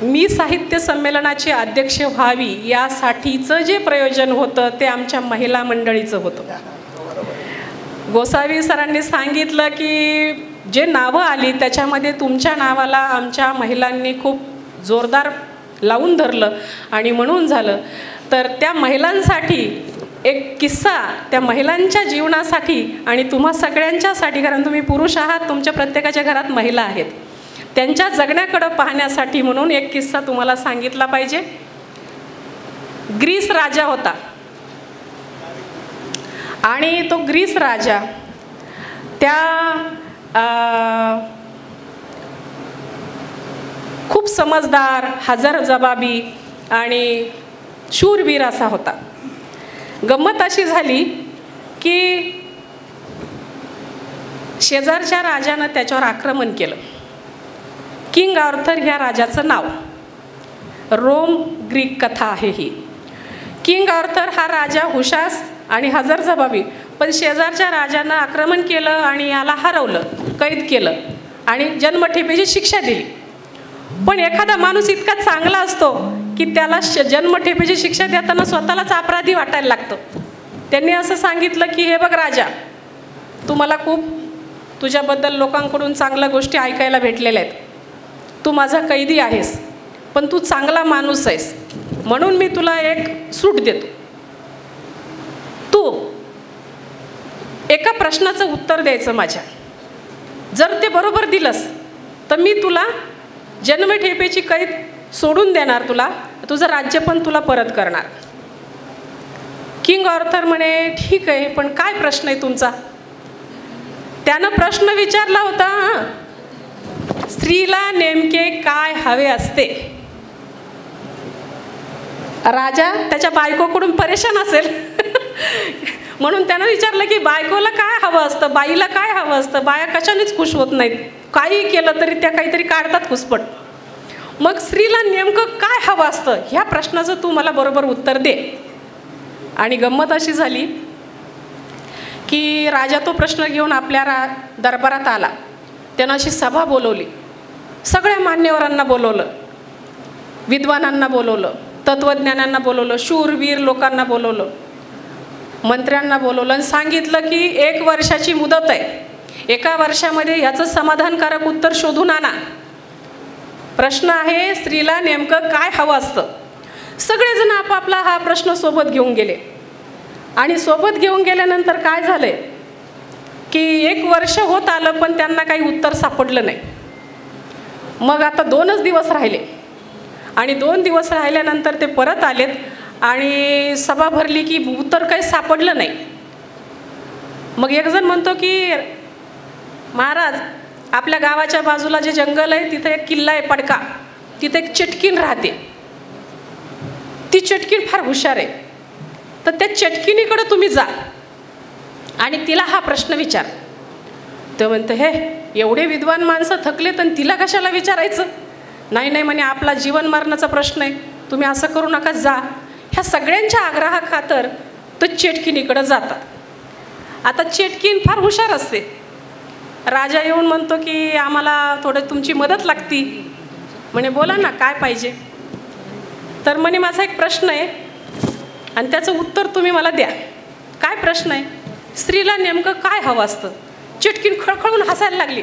मी साहित्य संमेलनाची अध्यक्ष व्हावी यासाठीचं जे प्रयोजन होतं ते आमच्या महिला मंडळीचं होतं. गोसावी सरांनी सांगितलं की जे नावं आली त्याच्यामध्ये तुमच्या नावाला आमच्या महिलांनी खूप जोरदार लावून धरलं आणि म्हणून झालं. तर त्या महिलांसाठी एक किस्सा, त्या महिलांच्या जीवनासाठी आणि तुम्हा सगळ्यांच्यासाठी, कारण तुम्ही पुरुष आहात, तुमच्या प्रत्येकाच्या घरात महिला आहेत, त्यांच्या जगण्याकडं पाहण्यासाठी म्हणून एक किस्सा तुम्हाला सांगितला पाहिजे. ग्रीस राजा होता आणि तो ग्रीस राजा त्या खूप समजदार, हजरजबाबी आणि शूरवीर असा होता. गंमत अशी झाली की शेजारच्या राजानं त्याच्यावर आक्रमण केलं. किंग आर्थर ह्या राजाचं नाव. रोम ग्रीक कथा आहे ही. किंग आर्थर हा राजा हुशार आणि हजरजबाबी, पण शेजारच्या राजानं आक्रमण केलं आणि याला हरवलं, कैद केलं आणि जन्मठेपेची शिक्षा दिली. पण एखादा माणूस इतका चांगला असतो की त्याला जन्मठेपेची शिक्षा देताना स्वतःलाच अपराधी वाटायला लागतं. त्यांनी असं सांगितलं की हे बघ राजा, तू मला खूप तुझ्याबद्दल लोकांकडून चांगल्या गोष्टी ऐकायला भेटलेल्या आहेत. तू माझा कैदी आहेस, पण तू चांगला माणूस आहेस, म्हणून मी तुला एक सूट देतो. तू एका प्रश्नाचं उत्तर द्यायचं माझ्या. जर ते बरोबर दिलंस तर मी तुला जन्मठेपेची कैद सोडून देणार, तुझं राज्य पण तुला परत करणार. किंग आर्थर म्हणे ठीक आहे, पण काय प्रश्न आहे तुमचा? त्यानं प्रश्न विचारला होता, स्त्रीला नेमके काय हवे असते? राजा त्याच्या बायकोकडून परेशान असेल म्हणून त्यानं विचारलं की बायकोला काय हवं असतं, बाईला काय हवं असतं? बाया कशानेच खुश होत नाहीत, काही केलं तरी त्या काहीतरी काढतात खुसपट. मग स्त्रीला नेमकं काय हवं असतं ह्या प्रश्नाचं तू मला बरोबर उत्तर दे. आणि गंमत अशी झाली की राजा तो प्रश्न घेऊन आपल्या दरबारात आला. त्यानं अशी सभा बोलवली, सगळ्या मान्यवरांना बोलवलं, विद्वानांना बोलवलं, तत्त्वज्ञानांना बोलवलं, शूरवीर लोकांना बोलवलं, मंत्र्यांना बोलवलं आणि सांगितलं की 1 वर्षाची मुदत आहे, 1 वर्षामध्ये याचं समाधानकारक उत्तर शोधून आणा. प्रश्न आहे स्त्रीला नेमकं काय हवं असतं. सगळेजण आपापला हा प्रश्न सोबत घेऊन गेले आणि सोबत घेऊन गेल्यानंतर काय झालंय की 1 वर्ष होत आलं पण त्यांना काही उत्तर सापडलं नाही. मग आता 2च दिवस राहिले आणि 2 दिवस राहिल्यानंतर ते परत आलेत आणि सभा भरली की उत्तर काही सापडलं नाही. मग एक जण म्हणतो की महाराज, आपल्या गावाच्या बाजूला जे जंगल आहे तिथे एक किल्ला आहे पडका, तिथे एक चटकीण राहते. ती चटकीण फार हुशार आहे, तर त्या चटकिनीकडे तुम्ही जा आणि तिला हा प्रश्न विचार. तो म्हणतो हे एवढे विद्वान माणसं थकलेत आणि तिला कशाला विचारायचं? नाही नाही म्हणे, आपला जीवन मरणाचा प्रश्न आहे, तुम्ही असं करू नका, जा. ह्या सगळ्यांच्या आग्रहाखातर तो चेटकिनीकडे जातात. आता चेटकीन फार हुशार असते. राजा येऊन म्हणतो की आम्हाला थोडं तुमची मदत लागती. म्हणे बोला ना, काय पाहिजे? तर म्हणे माझा एक प्रश्न आहे आणि त्याचं उत्तर तुम्ही मला द्या. काय प्रश्न आहे? स्त्रीला नेमकं काय हवं असतं? चिटकीन खळखळून हसायला लागली.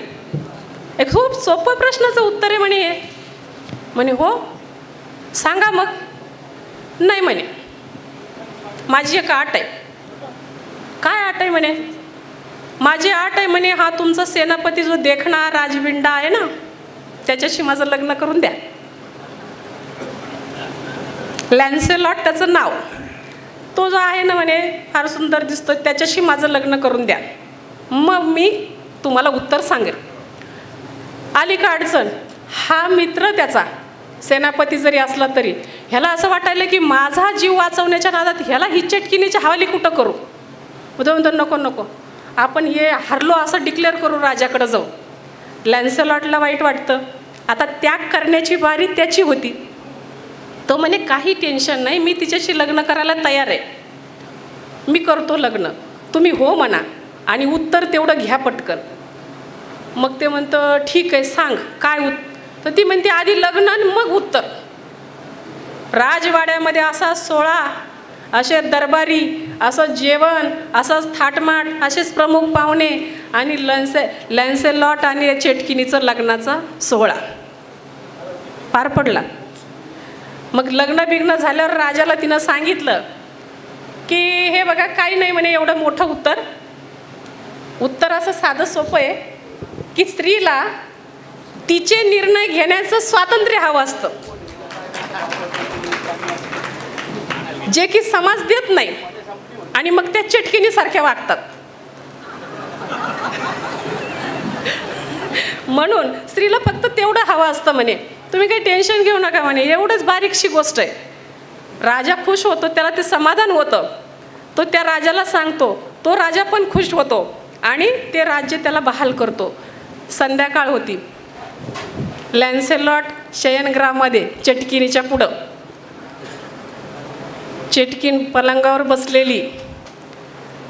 एक खूप सोपं प्रश्नाचं उत्तर आहे म्हणे. म्हणे हो सांगा मग. नाही म्हणे, माझी एक अट आहे. काय अट आहे म्हणे? माझी अट आहे म्हणे, हा तुमचा सेनापती जो देखणा राजबिंडा आहे ना, त्याच्याशी माझं लग्न करून द्या. लॅन्सेलॉट त्याचं नाव, तो जो आहे ना म्हणे फार सुंदर दिसतो, त्याच्याशी माझं लग्न करून द्या, मग मी तुम्हाला उत्तर सांगेन. आली का अडचण? हा मित्र त्याचा सेनापती जरी असला तरी ह्याला असं वाटायलं की माझा जीव वाचवण्याच्या नादात ह्याला ही चटकिनीच्या हवाली कुठं करू. म्हणतो नको नको, आपण हे हरलो असं डिक्लेअर करू, राजाकडे जाऊ. लॅन्सेलॉटला वाईट वाटतं. आता त्याग करण्याची बारी त्याची होती. तो म्हणे काही टेन्शन नाही, मी तिच्याशी लग्न करायला तयार आहे, मी करतो लग्न, तुम्ही हो म्हणा आणि उत्तर तेवढं घ्या पटकन. मग ते म्हणतं ठीक आहे, सांग काय उत्तर. तर ती म्हणते आधी लग्न आणि मग उत्तर. राजवाड्यामध्ये असा सोहळा, असे दरबारी, असं जेवण, असंच थाटमाट, असेच प्रमुख पाहुणे आणि लॅन्सेलॉट आणि चेटकिनीचं लग्नाचा सोहळा पार पडला. मग लग्न बिग्न झाल्यावर राजाला तिनं सांगितलं की हे बघा काही नाही म्हणे एवढं मोठं उत्तर. उत्तर असं साधं सोपं आहे की स्त्रीला तिचे निर्णय घेण्याचं स्वातंत्र्य हवं असतं, जे की समाज देत नाही आणि मग त्या चटकिनीसारख्या वागतात. म्हणून स्त्रीला फक्त तेवढं हवं असतं म्हणे तुम्ही काही टेन्शन घेऊ नका म्हणे, एवढंच बारीकशी गोष्ट आहे. राजा खुश होतो, त्याला ते समाधान होतं. तो त्या राजाला सांगतो, तो राजा पण खुश होतो आणि ते राज्य त्याला बहाल करतो. संध्याकाळ होती. लॅन्सेलॉट शयनगृहामध्ये चटकिनीच्या पुढं चटकीन पलंगावर बसलेली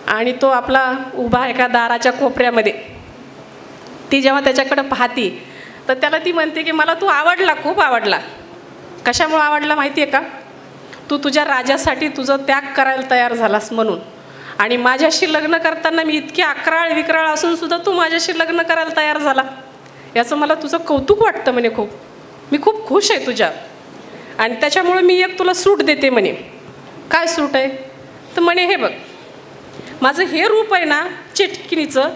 आणि तो आपला उभा एका दाराच्या कोपऱ्यामध्ये. ती जेव्हा त्याच्याकडं पाहती तर त्याला ती म्हणते की मला तू आवडला, खूप आवडला. कशामुळे आवडला माहिती आहे का? तू तुझ्या राजासाठी तुझं त्याग करायला तयार झालास म्हणून. आणि माझ्याशी लग्न करताना मी इतकी अकराळ विक्राळ असून सुद्धा तू माझ्याशी लग्न करायला तयार झाला, याचं मला तुझं कौतुक वाटतं म्हणे खूप. मी खूप खुश आहे तुझ्या आणि त्याच्यामुळे मी एक तुला सूट देते म्हणे. काय सूट आहे? तर म्हणे हे बघ, माझं हे रूप आहे ना चटकिनीचं,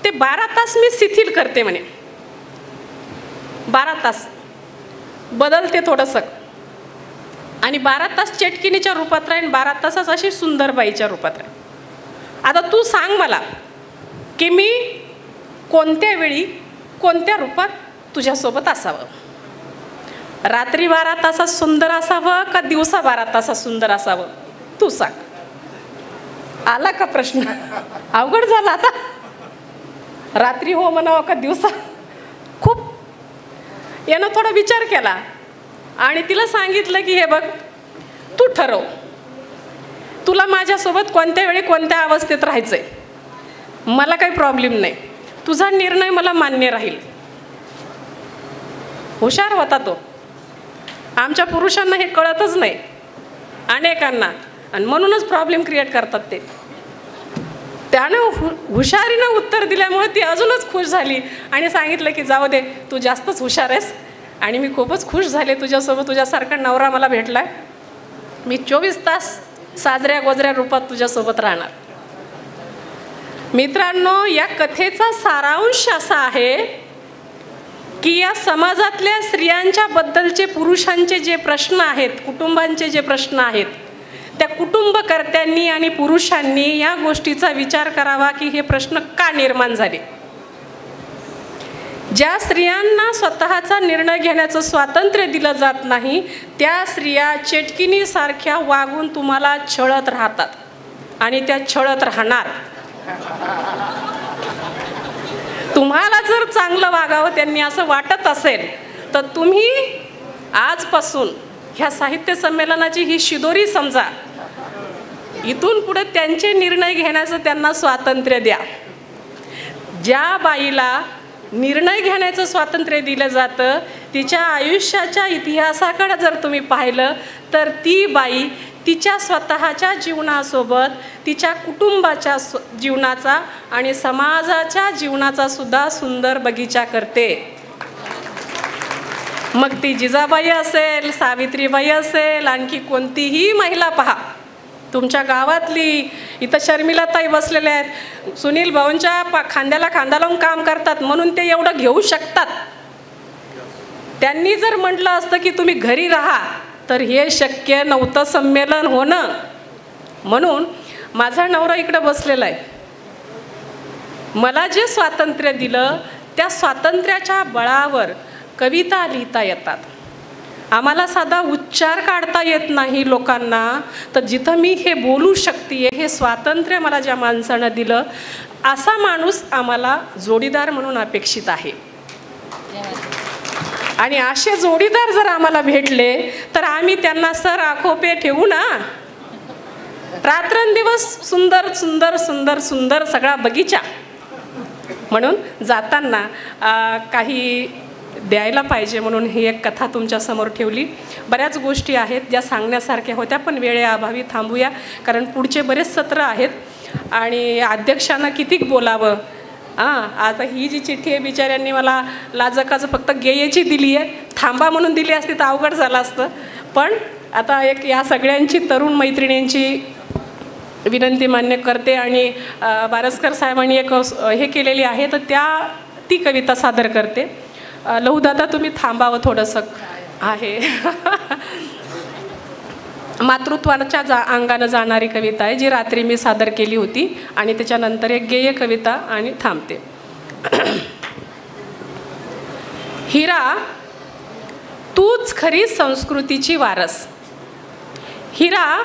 ते 12 तास मी शिथिल करते म्हणे. 12 तास बदलते थोडंसं आणि 12 तास चटकिनीच्या रूपात राहीन, 12 तासाच अशी सुंदर बाईच्या रूपात राहीन. आता तू सांग मला की मी कोणत्या वेळी कोणत्या रूपात तुझ्यासोबत असावं? रात्री 12 तासात सुंदर असावं का दिवसा 12 तासात सुंदर असावं? तू सांग. आला का प्रश्न? अवघड झाला आता. रात्री हो म्हणावं का दिवसा? खूप यानं थोडा विचार केला आणि तिला सांगितलं की हे बघ, तू ठरव, तुला माझ्यासोबत कोणत्या वेळी कोणत्या अवस्थेत राहायचंय. मला काही प्रॉब्लेम नाही, तुझा निर्णय मला मान्य राहील. हुशार होता तो. आमच्या पुरुषांना हे कळतच नाही अनेकांना, आणि म्हणूनच प्रॉब्लेम क्रिएट करतात ते. त्यानं हुशारीनं उत्तर दिल्यामुळे ती अजूनच खुश झाली आणि सांगितलं की जाऊ दे, तू जास्तच हुशार आहेस आणि मी खूपच खुश झाले तुझ्यासोबत. तुझ्यासारखा नवरा मला भेटलाय. मी 24 तास साजऱ्या गोजऱ्या रूपात तुझ्यासोबत राहणार. मित्रांनो, या कथेचा सारांश असा आहे की या समाजातल्या स्त्रियांच्या बद्दलचे पुरुषांचे जे प्रश्न आहेत, कुटुंबांचे जे प्रश्न आहेत, त्या कुटुंबकर्त्यांनी आणि पुरुषांनी या गोष्टीचा विचार करावा की हे प्रश्न का निर्माण झाले. ज्या स्त्रियांना स्वतःचा निर्णय घेण्याचं स्वातंत्र्य दिलं जात नाही, त्या स्त्रिया चेटकिनीसारख्या वागून तुम्हाला छळत राहतात आणि त्या छळत राहणार. तुम्हाला जर चांगलं वागावं त्यांनी असं वाटत असेल तर तुम्ही आजपासून ह्या साहित्य संमेलनाची ही शिदोरी समजा. इथून पुढे त्यांचे निर्णय घेण्याचं त्यांना स्वातंत्र्य द्या. ज्या बाईला निर्णय घेण्याचं स्वातंत्र्य दिलं जातं, तिच्या आयुष्याच्या इतिहासाकडे जर तुम्ही पाहिलं तर ती बाई तिच्या स्वतःच्या जीवनासोबत तिच्या कुटुंबाच्या जीवनाचा आणि समाजाच्या जीवनाचा सुद्धा सुंदर बगीचा करते. मग ती जिजाबाई असेल, सावित्रीबाई असेल, आणखी कोणतीही महिला पहा, तुमच्या गावातली. इथं शर्मिलाताई बसलेल्या आहेत, सुनील भाऊंच्या खांद्याला खांदा लावून काम करतात म्हणून ते एवढं घेऊ शकतात. त्यांनी जर म्हटलं असतं की तुम्ही घरी राहा तर हे शक्य नव्हतं संमेलन होणं. म्हणून माझा नवरा इकडं बसलेला आहे. मला जे स्वातंत्र्य दिलं त्या स्वातंत्र्याच्या बळावर कविता लिहिता येतात. आम्हाला साधा उच्चार काढता येत नाही लोकांना, तर जिथं मी हे बोलू शकते, हे स्वातंत्र्य मला ज्या माणसानं दिलं, असा माणूस आम्हाला जोडीदार म्हणून अपेक्षित आहे. आणि असे जोडीदार जर आम्हाला भेटले तर आम्ही त्यांना सर आखो पे ठेवू ना. रात्रंदिवस सुंदर सुंदर सुंदर सुंदर सगळा बगीचा. म्हणून जाताना काही द्यायला पाहिजे म्हणून ही एक कथा तुमच्यासमोर ठेवली. बऱ्याच गोष्टी आहेत ज्या सांगण्यासारख्या होत्या, पण वेळेअभावी थांबूया, कारण पुढचे बरेच सत्र आहेत आणि अध्यक्षांना कितीक बोलावं. आता ही जी चिठ्ठी आहे बिचाऱ्यांनी मला लाजकाचं फक्त गेयेची दिली आहे, थांबा म्हणून दिली असती तर अवघड झालं असतं. पण आता एक या सगळ्यांची तरुण मैत्रिणींची विनंती मान्य करते आणि बारसकर साहेबांनी एक हे केलेली आहे तर ती कविता सादर करते. लहूदादा तुम्ही थांबावं थोडंसं आहे. मातृत्वाच्या अंगानं जाणारी कविता आहे जी रात्री मी सादर केली होती आणि त्याच्यानंतर एक गेय कविता आणि थांबते. हिरा तूच खरी संस्कृतीची वारस. हिरा,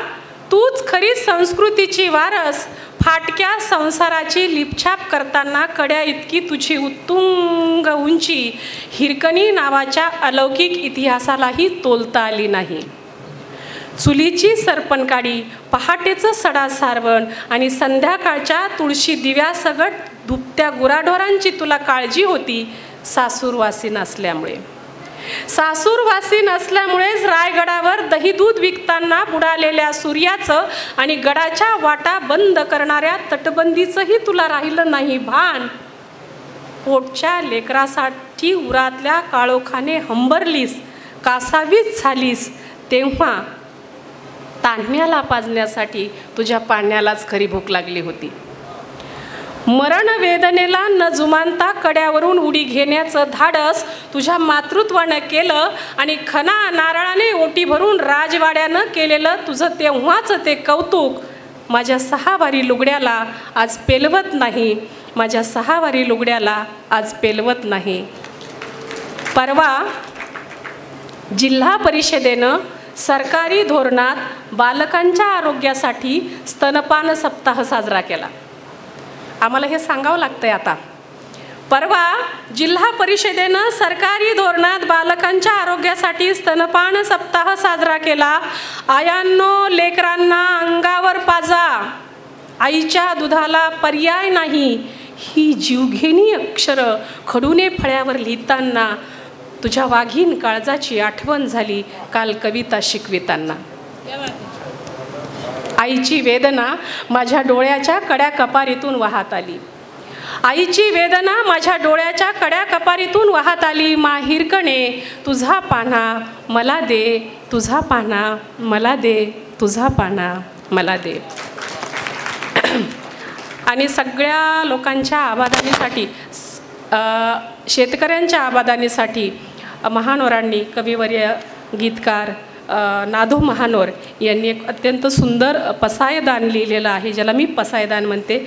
तूच खरी संस्कृतीची वारस. फाटक्या संसाराची लिपछाप करताना कड्या इतकी तुझी उत्तुंग उंची हिरकणी नावाच्या अलौकिक इतिहासालाही तोलता आली नाही. चुलीची सरपणकाडी, पहाटेचं सडा सारवण आणि संध्याकाळच्या तुळशी दिव्यासगट दुभत्या गुराढोरांची तुला काळजी होती सासूरवासी नसल्यामुळे. सासूरवासी नसल्यामुळेच रायगडावर दही दूध विकताना बुडालेल्या सूर्याचं आणि गडाच्या वाटा बंद करणाऱ्या तटबंदीचंही तुला राहिलं नाही भान. पोटच्या लेकरासाठी उरातल्या काळोखाने हंबरलीस, कासावीस झालीस, तेव्हा तान्ह्याला पाजण्यासाठी तुझ्या पाण्यालाच खरी भूक लागली होती. मरण वेदनेला न जुमानता कड्यावरून उडी घेण्याचं धाडस तुझ्या मातृत्वानं केलं आणि खना नारळाने ओटी भरून राजवाड्यानं केलेलं तुझं तेव्हाच ते कौतुक माझ्या 6 वारी लुगड्याला आज पेलवत नाही. माझ्या 6 वारी लुगड्याला आज पेलवत नाही. परवा जिल्हा परिषदेनं सरकारी धोरणात बालकांच्या आरोग्यासाठी स्तनपान सप्ताह साजरा केला. आम्हाला हे सांगावं लागतंय आता. परवा जिल्हा परिषदेनं सरकारी धोरणात बालकांच्या आरोग्यासाठी स्तनपान सप्ताह साजरा केला. आयांनो, लेकरांना अंगावर पाजा. आईच्या दुधाला पर्याय नाही. ही जीवघेणी अक्षरं खडूने फळ्यावर लिहिताना तुझ्या वाघीण काळजाची आठवण झाली काल कविता शिकविताना. आईची वेदना माझ्या डोळ्याच्या कड्या कपारीतून वाहत आली. आईची वेदना माझ्या डोळ्याच्या कड्या कपारीतून वाहत आली. माहिरकणे, तुझा पाना मला दे, तुझा पाना मला दे, तुझा पाना मला दे. आणि सगळ्या लोकांच्या आबादानीसाठी, शेतकऱ्यांच्या आबादानीसाठी महानोरांनी, कविवर्य गीतकार नादू महानोर यांनी एक अत्यंत सुंदर पसायदान लिहिलेलं आहे, ज्याला मी पसायदान म्हणते.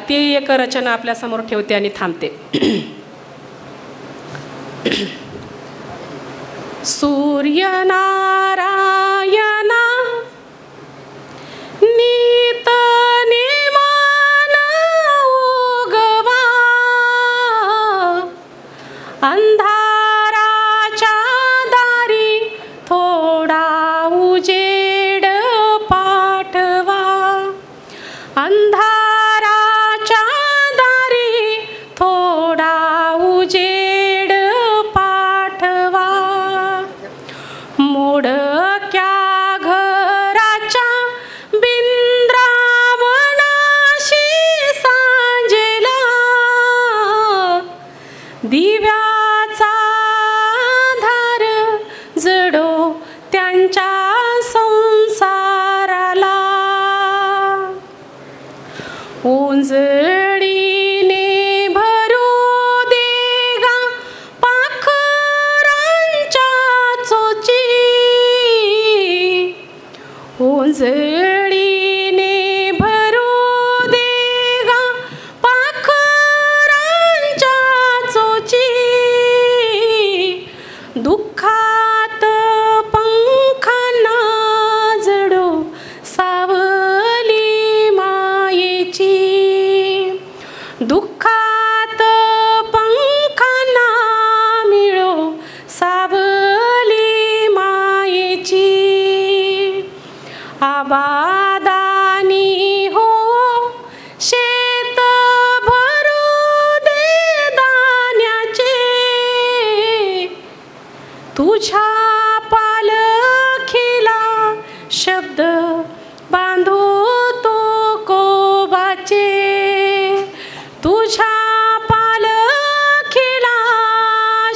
ते एक रचना आपल्यासमोर ठेवते आणि थांबते. सूर्यनारायणा नीत निमान उगवा, अंधाराच्या दारी थोडा उजेड पाठवा, अंधाराच्या दारी थोडा उजेड पाठवा. मोडक्या घराच्या बिंद्रावनाशी सांजेला दिव्याचा धार जडो त्यांच्या संसाराला. उंजळीने भरू दे गा पाखरांच्या चोची, उंजळीने भरू दे गा पाखरांच्या चोची. दुःखात पंखांना जडो सावली मायेची, दुःखात पंखांना मिळो सावली मायेची. आबादानी हो शेत भरू दे दाण्याचे, तुझ्या पालखीला शब्द बांधू तो कोबाचे, तुझ्या पालखीला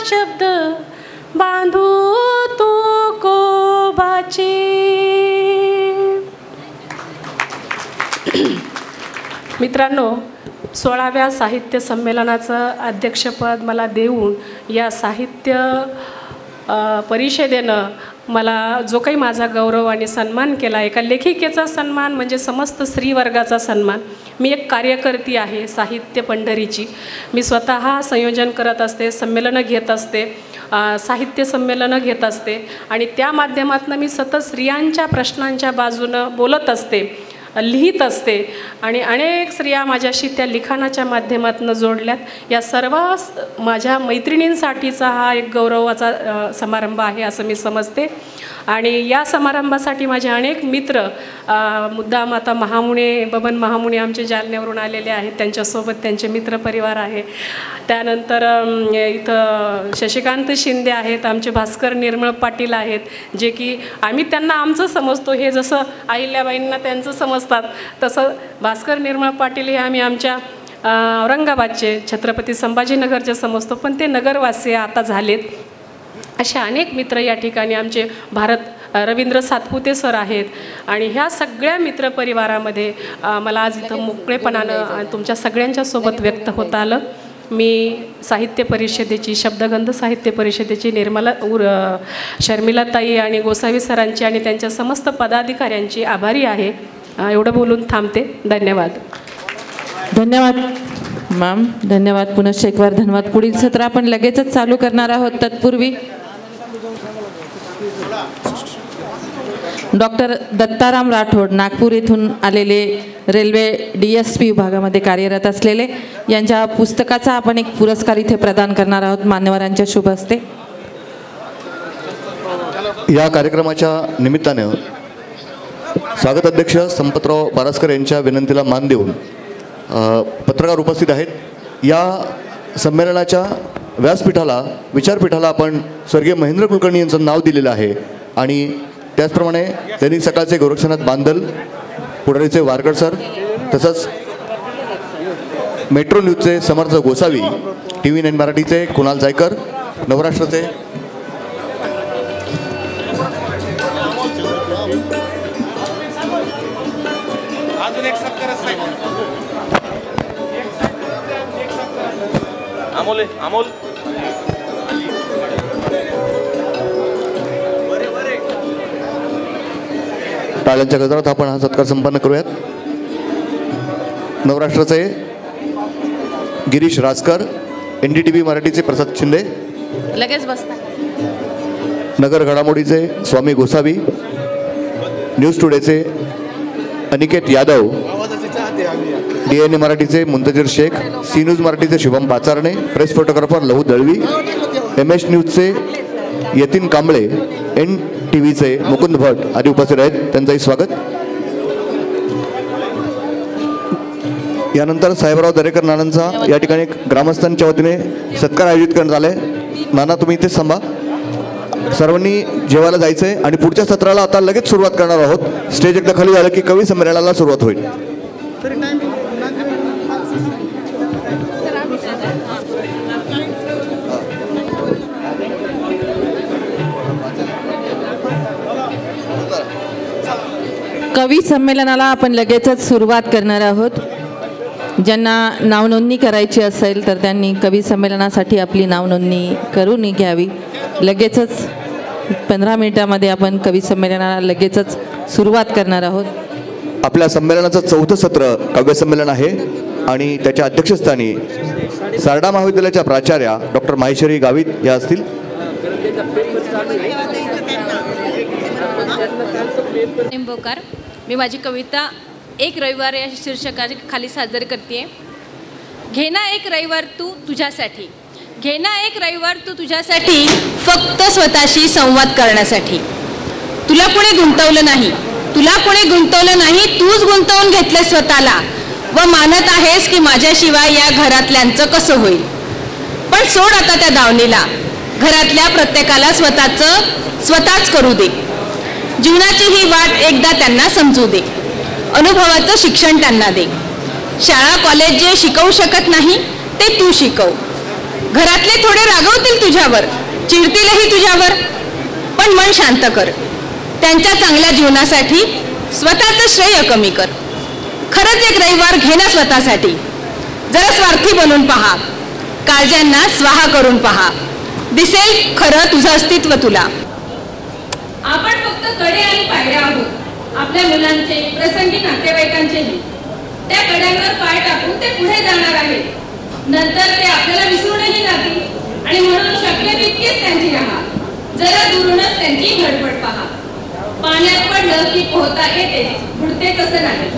शब्द बांधू तो कोबाचे. मित्रांनो, 16व्या साहित्य संमेलनाचं अध्यक्षपद मला देऊन या साहित्य परिषदेनं मला जो काही माझा गौरव आणि सन्मान केला, एका लेखिकेचा सन्मान म्हणजे समस्त स्त्रीवर्गाचा सन्मान. मी एक कार्यकर्ती आहे साहित्य पंढरीची. मी स्वतः संयोजन करत असते, संमेलनं घेत असते. साहित्य संमेलनं घेत असते आणि त्या माध्यमातून मी सतत स्त्रियांच्या प्रश्नांच्या बाजूनं बोलत असते, लिहित असते आणि अनेक स्त्रिया माझ्याशी त्या लिखाणाच्या माध्यमातून जोडल्यात. या सर्व माझ्या मैत्रिणींसाठीचा हा एक गौरवाचा समारंभ आहे असं मी समजते. आणि या समारंभासाठी माझे अनेक मित्र मुद्दाम आता महामुने, बबन महामुने आमचे जालन्यावरून आलेले आहेत, त्यांच्यासोबत त्यांचे मित्रपरिवार आहे. त्यानंतर इथं शशिकांत शिंदे आहेत, आमचे भास्कर निर्मळ पाटील आहेत, जे की आम्ही त्यांना आमचं समजतो, हे जसं अहिल्याबाईंना त्यांचं समजतात तसं भास्कर निर्मळ पाटील हे आम्ही आमच्या औरंगाबादचे छत्रपती संभाजीनगरचे समजतो, पण ते नगरवासी आता झालेत. असे अनेक मित्र या ठिकाणी आमचे रवींद्र सातपुते सर आहेत. आणि ह्या सगळ्या मित्रपरिवारामध्ये मला आज इथं मोकळेपणानं तुमच्या सगळ्यांच्या सोबत व्यक्त होता आलं. मी साहित्य परिषदेची, शब्दगंध साहित्य परिषदेची शर्मिलाताई आणि गोसावी सरांची आणि त्यांच्या समस्त पदाधिकाऱ्यांची आभारी आहे. एवढं बोलून थांबते. धन्यवाद. धन्यवाद मॅम, धन्यवाद. पुनश्च एक वार धन्यवाद. पुढील सत्र आपण लगेचच चालू करणार आहोत. तत्पूर्वी डॉक्टर दत्ताराम राठोड, नागपूर येथून आलेले, रेल्वे DSP विभागामध्ये कार्यरत असलेले, यांच्या पुस्तकाचा आपण एक पुरस्कार इथे प्रदान करणार आहोत मान्यवरांच्या शुभ हस्ते. या कार्यक्रमाच्या निमित्ताने स्वागत अध्यक्ष संपतराव पारसकर यांच्या विनंतीला मान देऊन पत्रकार उपस्थित आहेत. या संमेलनाच्या व्यासपीठाला, विचारपीठाला आपण स्वर्गीय महेंद्र कुलकर्णी यांचं नाव दिलेलं आहे. आणि त्याचप्रमाणे त्यांनी सकाळचे गोरक्षनाथ बांदल, पुढारीचे वारकर सर, तसंच मेट्रो न्यूजचे समर्थ गोसावी, TV9 मराठीचे कुणाल जायकर, नवराष्ट्राचे अमोल टाळ्यांच्या गजरात आपण हा सत्कार संपन्न करूयात. नवराष्ट्राचे गिरीश राजकर, NDTV मराठीचे प्रसाद शिंदे, लगेच बसता, नगर घडामोडीचे स्वामी गोसावी, न्यूज टुडेचे अनिकेत यादव, DNA मराठीचे मुंतजीर शेख, सी न्यूज मराठीचे शुभम पाचारणे, प्रेस फोटोग्राफर लहू दळवी, MS न्यूजचे यतीन कांबळे, NTVचे मुकुंद भट आदी उपस्थित आहेत. त्यांचंही स्वागत. यानंतर साहेबराव दरेकर नानांचा या ठिकाणी ग्रामस्थांच्या वतीने सत्कार आयोजित करण्यात आला आहे. नाना, तुम्ही इथेच थांबा. सर्वांनी जेवायला जायचं आहे आणि पुढच्या सत्राला आता लगेच सुरुवात करणार आहोत. स्टेज एकदा खाली झालं की कवी संमेलनाला सुरुवात होईल. कवी संमेलनाला आपण लगेचच सुरुवात करणार आहोत. ज्यांना नावनोंदणी करायची असेल तर त्यांनी कवी संमेलनासाठी आपली नावनोंदणी करून घ्यावी. लगेचच 15 मिनिटामध्ये आपण कवी संमेलनाला लगेचच सुरुवात करणार आहोत. आपल्या संमेलनाचं 4थं सत्र काव्य संमेलन आहे आणि त्याच्या अध्यक्षस्थानी सारडा महाविद्यालयाच्या प्राचार्या डॉक्टर माहेश्वरी गावित या असतील. निंबोकर, मी माझी कविता एक रविवार या शीर्षकाच्या खाली सादर करते. घेना एक रविवार तू तुझ्यासाठी, घेना एक रविवार तू तुझ्यासाठी, फक्त स्वतःशी संवाद करण्यासाठी. तुला कोणी गुंतवलं नाही, तुला कोणी गुंतवलं नाही, तूच गुंतवून घेतलं स्वतःला व मानत आहेस की माझ्याशिवाय या घरातल्यांचं कसं होईल. पण सोड आता त्या दावणीला, घरातल्या प्रत्येकाला स्वतःच करू दे. जीवनाची ही वाट एकदा त्यांना समजू दे, अनुभवाचं शिक्षण त्यांना दे. शाळा कॉलेज जे शिकवू शकत नाही ते तू शिकव. घरातले थोडे रागवतील तुझ्यावर, चिडतीलही तुझ्यावर, पण मन शांत कर. त्यांच्या चांगल्या जीवनासाठी स्वतःचं श्रेय कमी कर. खरंच एक रविवार घे ना स्वतःसाठी. जरा स्वार्थी बनून पहा, काळजांना स्वाहा करून पहा, दिसेल खरं तुझं अस्तित्व तुला. आपण फक्त कडे आणि पायऱ्या आहोत आपल्या मुलांचे, प्रसंगी नातेवाईकांचेही. त्या कड्यांवर पाय टाकून ते पुढे जाणार आहेत. नंतर ते आपल्याला विसरूनही जातील आणि म्हणून शक्य तितकेच त्यांचे जरा दुरूनच त्यांची धडपड पहा. पाण्यात पडलं की पोहता येतेच, बुडते तसं नाही.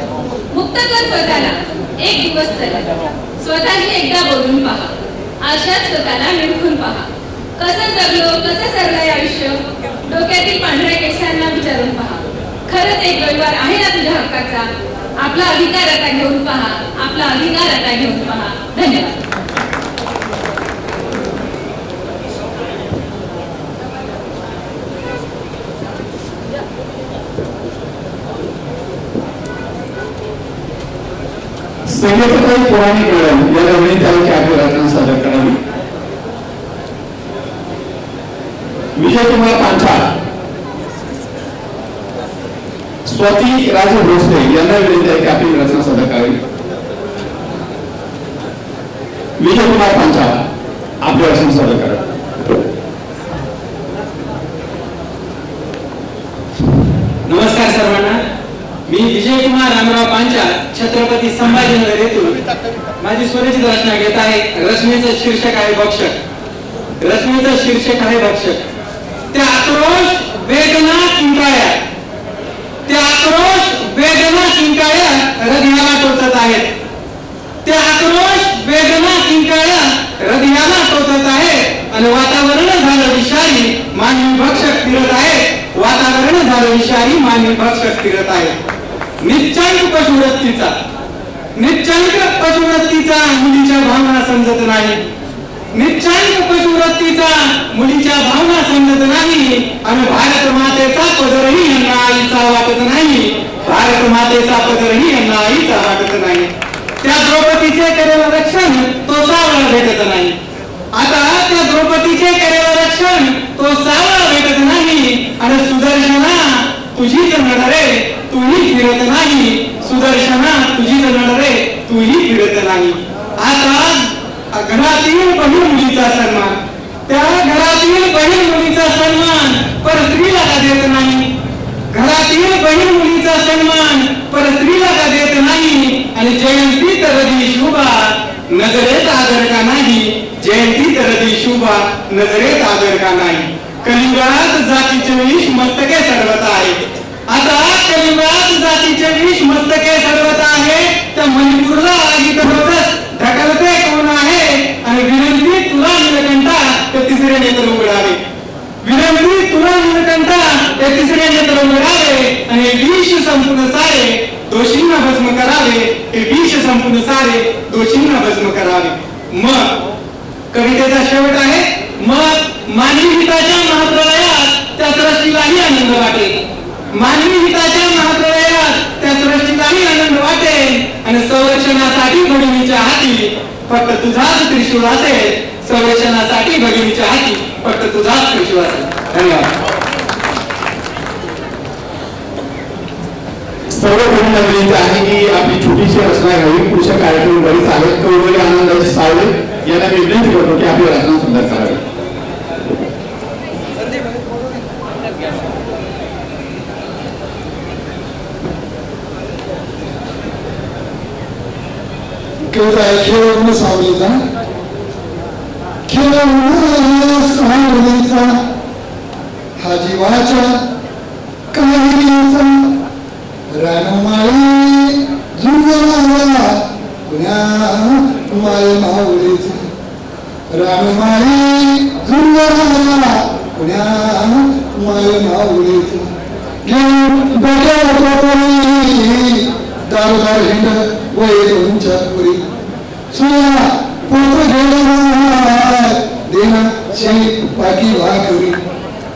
मुक्त कर स्वतःला एक दिवस तरी. स्वतःही एकदा बोलून पहा. आशात स्वतःला निरखून पहा. कसं जगलो, कसं सरलंय आयुष्य. डोक्यातील पांढऱ्या केसांना विचारून पहा. खरंच एक रविवार आहे ना तुझ्या हक्काचा. आपला अधिकार आता घेऊन पहा. आपला अधिकार आता घेऊन पहा. धन्यवाद. संगीतकारी पौराणिक मॅडम याला विनंती आहे की आपली रचना सादर करावी. विजयकुमार पांचाळ, स्वाती राजे भोसले यांना विनंती आहे की आपली रचना सादर करावी. विजयकुमार पांचाळ आपली रचना सादर करा. नमस्कार सर्वांना. मी विजयकुमार रामराव पांचाळ, छत्रपती संभाजीनगर येथून माझी स्वरचित रचना घेत आहे. रचनेचं शीर्षक आहे भक्षक. रचनेचं शीर्षक आहे भक्षक. त्या आक्रोश वेदना किंकाळ्या, त्या आक्रोश वेदना किंकाळ्या हृदयाला टोचत आहेत. त्या आक्रोश वेदना किंकाळ्या हृदयाला टोचत आहेत. आणि वातावरण झालं विषारी, मानवी भक्षक फिरत आहे. वातावरण झालं विषारी, मानवी भक्षक फिरत आहे. निश्चंक पशुवृत्तीचा, निश्चंक पशुवृत्तीचा मुलीच्या भावना समजत नाही. निश्चंक पशुवृत्तीचा मुलीच्या भावना समजत नाही. आणि भारत मातेचा पदरही यांना आईचा वाटत नाही. भारत मातेचा पदरही यांना आईचा वाटत नाही. त्या द्रौपदीचे केलेलं रक्षण तो सावळा भेटत नाही. आता त्या द्रौपदीचे केलेलं रक्षण तो सावळा भेटत नाही. आणि सुदर्शना तुझीच नडरे तूही फिरत नाही. सुदर्शना तुझीच नडरे तूही फिरत नाही. आता घरातील बहीण मुलीचा सन्मान, त्या घरातील बहीण मुलीचा सन्मान परस्त्रीला का देत नाही. घरातील बहीण मुलीचा सन्मान परस्त्रीला का देत नाही. आणि जयंती तरदी शुभा नजरेत आदर का नाही. जयंती तरदी शुभा नजरेत आदर का नाही. कलियुगात जातीचे विष मस्तके सडवत आहे. आता कलियुगात जातीचे विष मस्तके सडवत आहे. त्या मणिपूरला आगीत होतच ढकलते कोण आहे. आणि विनंती तुला नीलकंठा ते तिसरे नेत्र उघडावे. विनंती तुला नीलकंठा ते तिसरे नेत्र उघडावे. आणि विष संपूर्ण सारे दोषींना भस्म करावे. हे विष संपूर्ण सारे दोषींना भस्म करावे. मग कवितेचा शेवट आहे. मग मानवी हिताच्या महाप्रलयात त्या सृष्टीलाही आनंद वाटेल. मानवी हिताच्या महाप्रलयात त्या सृष्टीलाही आनंद वाटेल. आणि संरक्षणासाठी भगिनीच्या हाती फक्त तुझाच त्रिशूळ असेल. संरक्षणासाठी भगिनीच्या हाती फक्त तुझाच त्रिशूळ असेल. धन्यवाद. सर्व कवींना विनंती आहे की आपली छोटीशी रचना घ्यावी. पुढच्या कार्यक्रम बरीच आहेत. कवडोली आनंदाचे सावळे यांना मी विनंती करतो की आपली रचना सुंदर करावी. खेळ सावलीचा, खेळ सावलीचा हा जीवाच्या काहिलीचा. रानमाळी जुळवाला पुण्या माय माऊलीचा. रानमाळी जुळवाला पुण्या माय माऊलीचा. घेऊन डोक्याला टोपली दारोदार हिंड वैरूंच्या पुरी. सुया पोत्र घेणार देना शेळी पाकी भाकरी.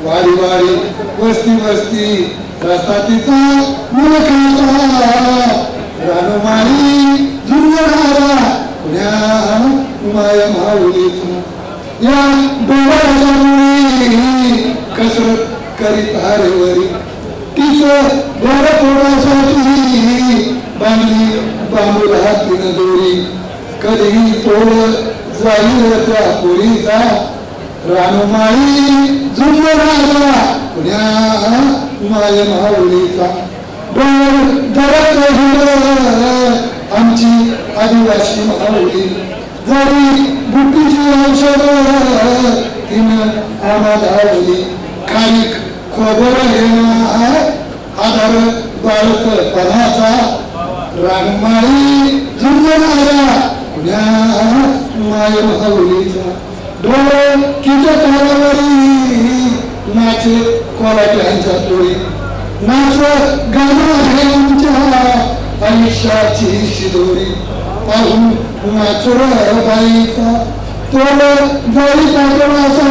वाडी वाडी वस्ती वस्ती रस्ता तिचा मुलखाचा. रानमाळी जुळणारा पुण्या माय माऊलीचा. या डोळ्याच्या मुली कसरत करीत हारेवरी. तिचं डोळं पोळासाठी बांधली बांबूला तीन दोरी. कधीही तोड जाईल त्या पोरीचा. रानमाळी जुळणारा पुण्या माय माऊलीचा. डोळ धरत आमची आदिवासी माऊली. जरी बुट्टीची औषध तिनं आम्हा धावली. बरोबर आधार बाळकपणाचा रानमाळी झुंजणारा पुण्या माय माऊलीचा डोळ्याच्या तारावरी नाचे कोलाट्यांच्या टोळी नाच गाणं आहे आमच्या आयुष्याची शिदोरी पाहून नाचोर बाईचा तोल बाई पाठवाचा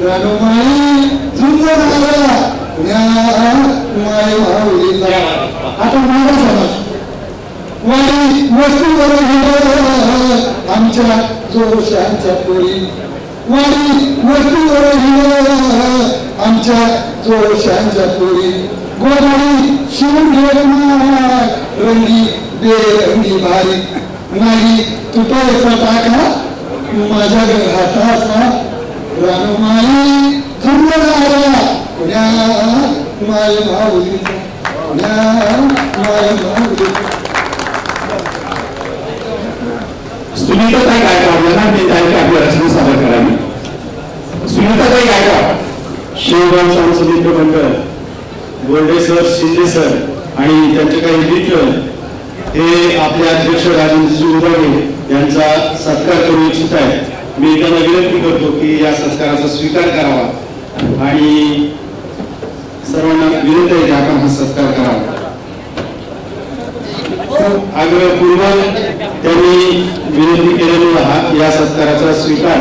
रानमाळी झुंजणारा पुण्या माय माऊलीचा. आता माझा समाज वाडी वस्तूवर आमच्या जोशांच्या पोळी वाडी वस्तूवर आमच्या जोशांच्या पोळी गोदाडी शिवून घेणार रंगी बेरंगी भारी नाही तुटायचा टाका माझ्या हाताचा रानमाळी झुंजणारा पुण्या माय माऊलीचा पुण्या माय माऊलीचा. सुनीताताई गायकवाड यांना मी त्यांची आपली रचना सादर करावी. सुनीताताई गायकवाड शिवगाव सांस्कृतिक मंडळ गोल्डे सर, शिंदे सर आणि त्यांचे काही मित्र हे आपले अध्यक्ष राजेंद्रजी उदागे यांचा सत्कार करू इच्छित आहेत. मी त्यांना विनंती करतो की या सत्काराचा स्वीकार करावा आणि सर्वांना विनंती आहे की आपण हा सत्कार करावा. आग्रहपूर्वक त्यांनी विनंती केलेला या सत्काराचा स्वीकार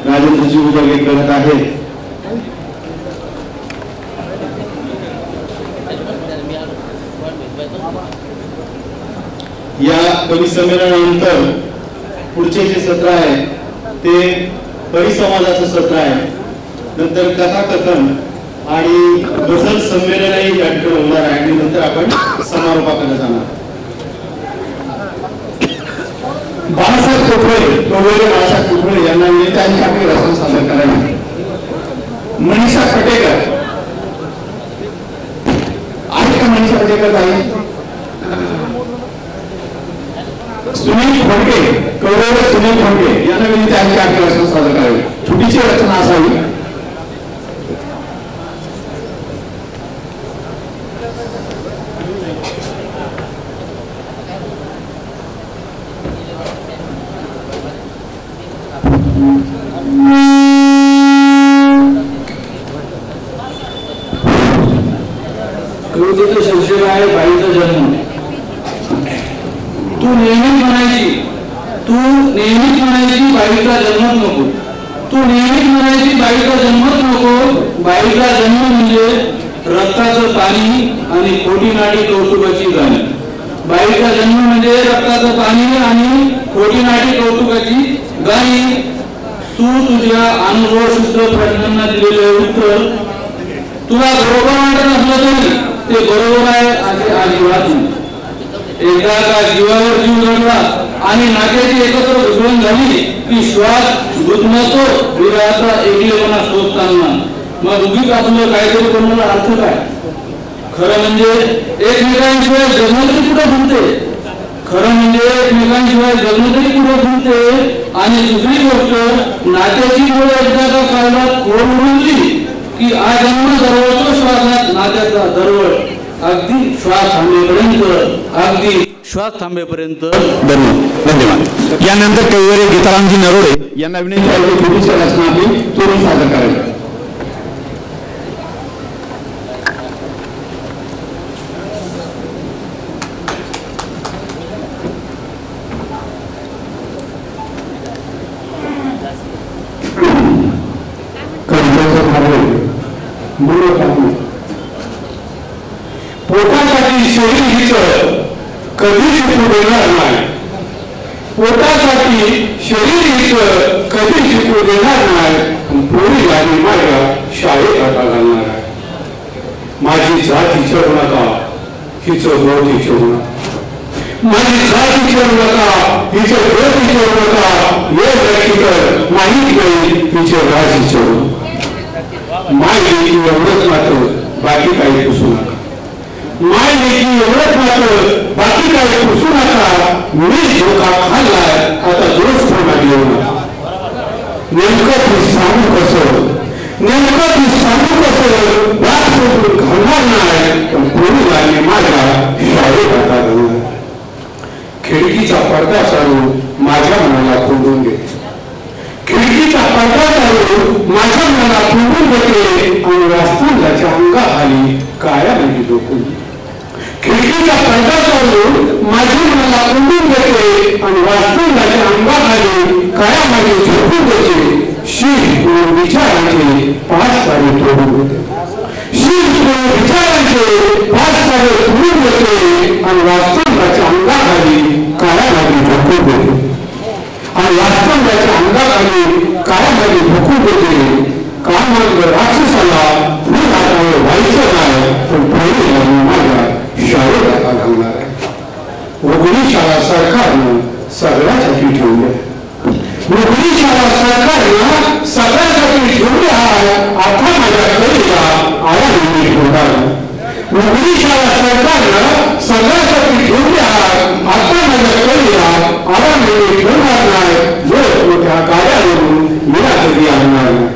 राजेंद्रजी उदागे करत आहेत. या कवी संमेलनानंतर पुढचे जे सत्र आहे ते परिसंवादाचं सत्र आहे. नंतर कथाकथन आणि गझल संमेलनही या ठिकाणी होणार आहे आणि नंतर आपण समारोपाकडे जाणार. बाळासाहेब कोठळे बाळासाहेब कोठळे यांना त्यांची आपली रचना सादर करावी. मनीषा पटेकर आहे का? मनीषा पटेकर ताई. सुनील खोडके कौरव सुनील खोडके यांना विनंती आहे की आपली रचना सादर करावी. छोटीशी रचना असावी. कवितेचं शीर्षक आहे बाईचा जन्म. तू नेहमीच म्हणायची बाईचा जन्मच नको. तू नेहमीच म्हणायची बाईचा जन्मच नको. बाईचा जन्म म्हणजे रक्ताचं पाणी आणि खोटी नाटी कौतुकाची गाणी. बाईचा जन्म म्हणजे रक्ताचं पाणी आणि खोटी नाटी कौतुकाची गाणी. तू तुझ्या अनुभव शुद्ध प्रश्नांना दिलेले उत्तर तुला बरोबर वाटत असलं तरी ते बरोबर आहे असे अजिबात नाही. एकदा का जीवावर जीव रडला आणि नाट्याची एकत्र घुसळण झाली की श्वास गुदमरतो विरहाचा एकलेपणा शोधताना. मग उगीच आपलं काहीतरी कोणाला अर्थ काय? खरं म्हणजे एकमेकांशिवाय जगणं तरी कुठं घुमते. खरं म्हणजे एकमेकांशिवाय जगणं तरी कुठं घुमते. आणि दुसरी गोष्ट नाट्याची मुळे एकदा का काळात खोड उडली की आजन्म दरवळतो श्वासात नात्याचा दरवळ. अगदी श्वास थांबेपर्यंत धन्यवाद. यानंतर कविवर्य गीतारामजी नरोडे यांना विनंती आहे की छोटीशी रचना आपली तोरण सादर करावी. पोटासाठी शरीर कधी शिकू देणार नाही. पोटासाठी शरीर कधी शिकू देणार नाही. पोरी गाडी माझ्या शाळेत आता घालणार आहे. माझी जात विचारू नका हिचं बोध विचारू नका. माझी जात विचारू नका हिचं बोध विचारू नका. हे व्यक्ती माहीत नाही हिचे राज विचारू. माय लेखी एवढंच मात्र बाकी काही पुसू नका. माय लेखी एवढंच मात्र बाकी काही पुसू नका. मी धोका खाल्लाय आता दोष कोणा घेऊ नका. नेमकं ती सांगू कसं तसं वाट सोडून घालणार नाही, पण पोरीला मी माझ्या शाळेत आता घालणार. खिडकीचा पडदा सारून माझ्या मनाला कोंडून घेते, खिडकीचा पडदा सारून माझ्या मनाला कोंडून घेते आणि वास्तव्याच्या अंगाखाली काळ्या म्हणजे झोपून. खिडकीचा पडदा सारून माझ्या मनाला कोंडून घेते आणि वास्तव्याच्या अंगाखाली काळ्या म्हणजे झोपून घेते. शीश विचारांचे 5 सारे तोडून घेते, शीश विचारांचे 5 सारे तोडून घेते आणि वास्तव्याच्या अंगाखाली काळ्यामध्ये झोकून देते आणि वास्तव्याच्या अंगाखाली काळ्यामध्ये झोकून देते. कामांवर राक्षसाला मी हातावर व्हायचं नाही, पण पहिली माझ्या शाळेत आता घालणार आहे. उघडी शाळा सरकारनं सगळ्यासाठी ठेवली आहे, उघडी शाळा सरकारनं सगळ्यासाठी ठेवली आहे. आता माझ्या कलेला आया मी ठेवणार. उघडी शाळा सरकारनं सगळ्यासाठी ठेवली आहे. आता माझ्या कलेला आया मी ठेवणार नाही. मोठमोठ्या गाड्यावरून मला कधी आणणार नाही,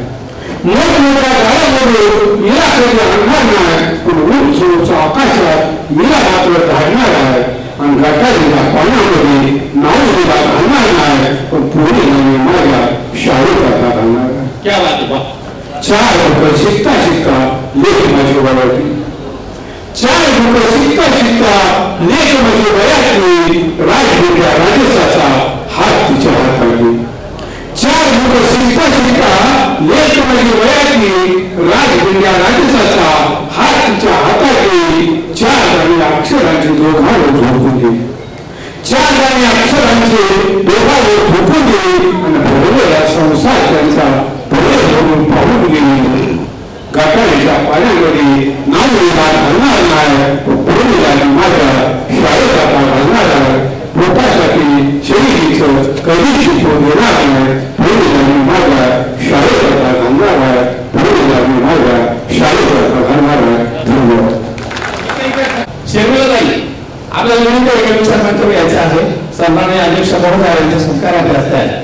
मोठमोठ्या गाड्यावरून मला कधी आणणार नाही, पण उंच उंच आकाशात मला मात्र धाडणार आहे. आणि गटारीला पाण्यामध्ये नावडीला घालणार नाही, पण पोरीला मी माझ्या शाळेत आता घालणार आहे. क्या बात आहे बा. 4 लोक शिकता शिकता लेख माझी वयाची, 4 लोक शिकता शिकता लेख माझी वयाची. राजबिंड्या राजसाचा हात तिच्या हातातली. 4 लोक शिकता शिकता लेख माझी वयाची. राजबिंड्या राजसाचा हात तिच्या हातातली. 4 गाणी अक्षरांची दोघांवर झोपून दे, 4 गाणी अक्षरांचे दोघांवर झोपून दे आणि भरलेला संसार त्यांचा पुढे होऊन पाहून गेली. गाठाळीच्या पाण्यामध्ये नावडीला घालणार नाही, पोरीला माझ्या शाळेत आता घालणार आहे. पोटासाठी शैलीचं कधी शिकवून देणार नाही, पोरीला मी माझ्या शाळेत आता घालणार आहे. पोरीला मी माझ्या शाळेत आता घालणार आहे. धन्यवाद. शेरवळताई आपल्याला विनंती आहे की सन्मान यायचं आहे. सन्माननीय अध्यक्ष महोदयांच्या संस्कारात असतात.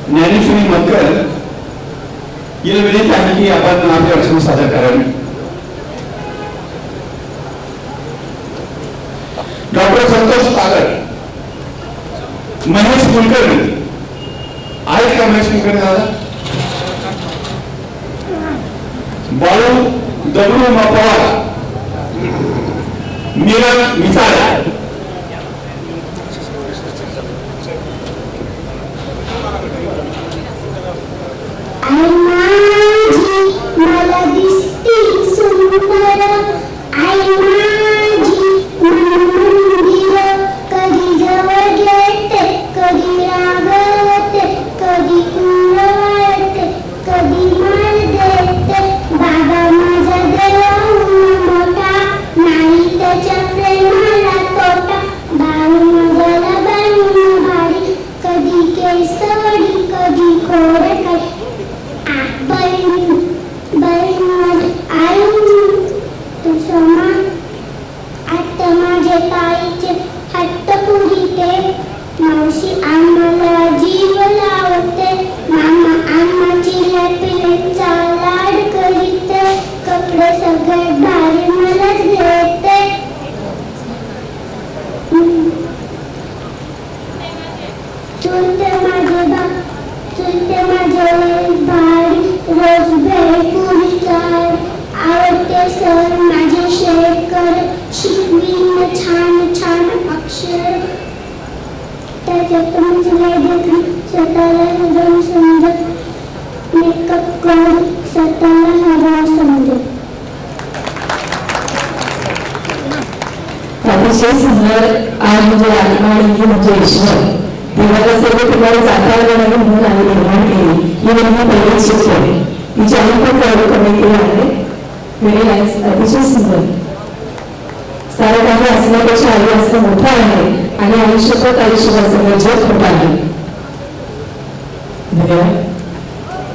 ज्ञानेश्वरी मतकर हिला विनंती आहे की आपण आपले अडचण सादर करावी. डॉक्टर संतोष पागड, महेश कुलकर्णी आहेत का? महेश कुलकर्णी दादा. बाळू दगडू पवार, मीरा मिसाळ, मला दिसती सुंदर आई माझी मंदिर. कधी जवळ घेते, कधी रागवते, कधी कुंडवते, कधी मार देते. बाबा माझा देवाहून मोठा, नाही त्याच्या प्रेमाला तो सुंदर आज म्हणजे आत्मा आणि ही म्हणजे ईश्वर देवाला सर्व ठिकाणी जाता येणारी म्हणून आम्ही निर्माण केली ही म्हणजे पहिली शिस्त आहे. तिची आम्ही पण कमी केली आहे. व्हेरी नाईस, अतिशय सुंदर. सारं काही असण्यापेक्षा आई असणं मोठं आहे आणि आयुष्यभर आयुष्यभर सगळं जग खोटं आहे. धन्यवाद.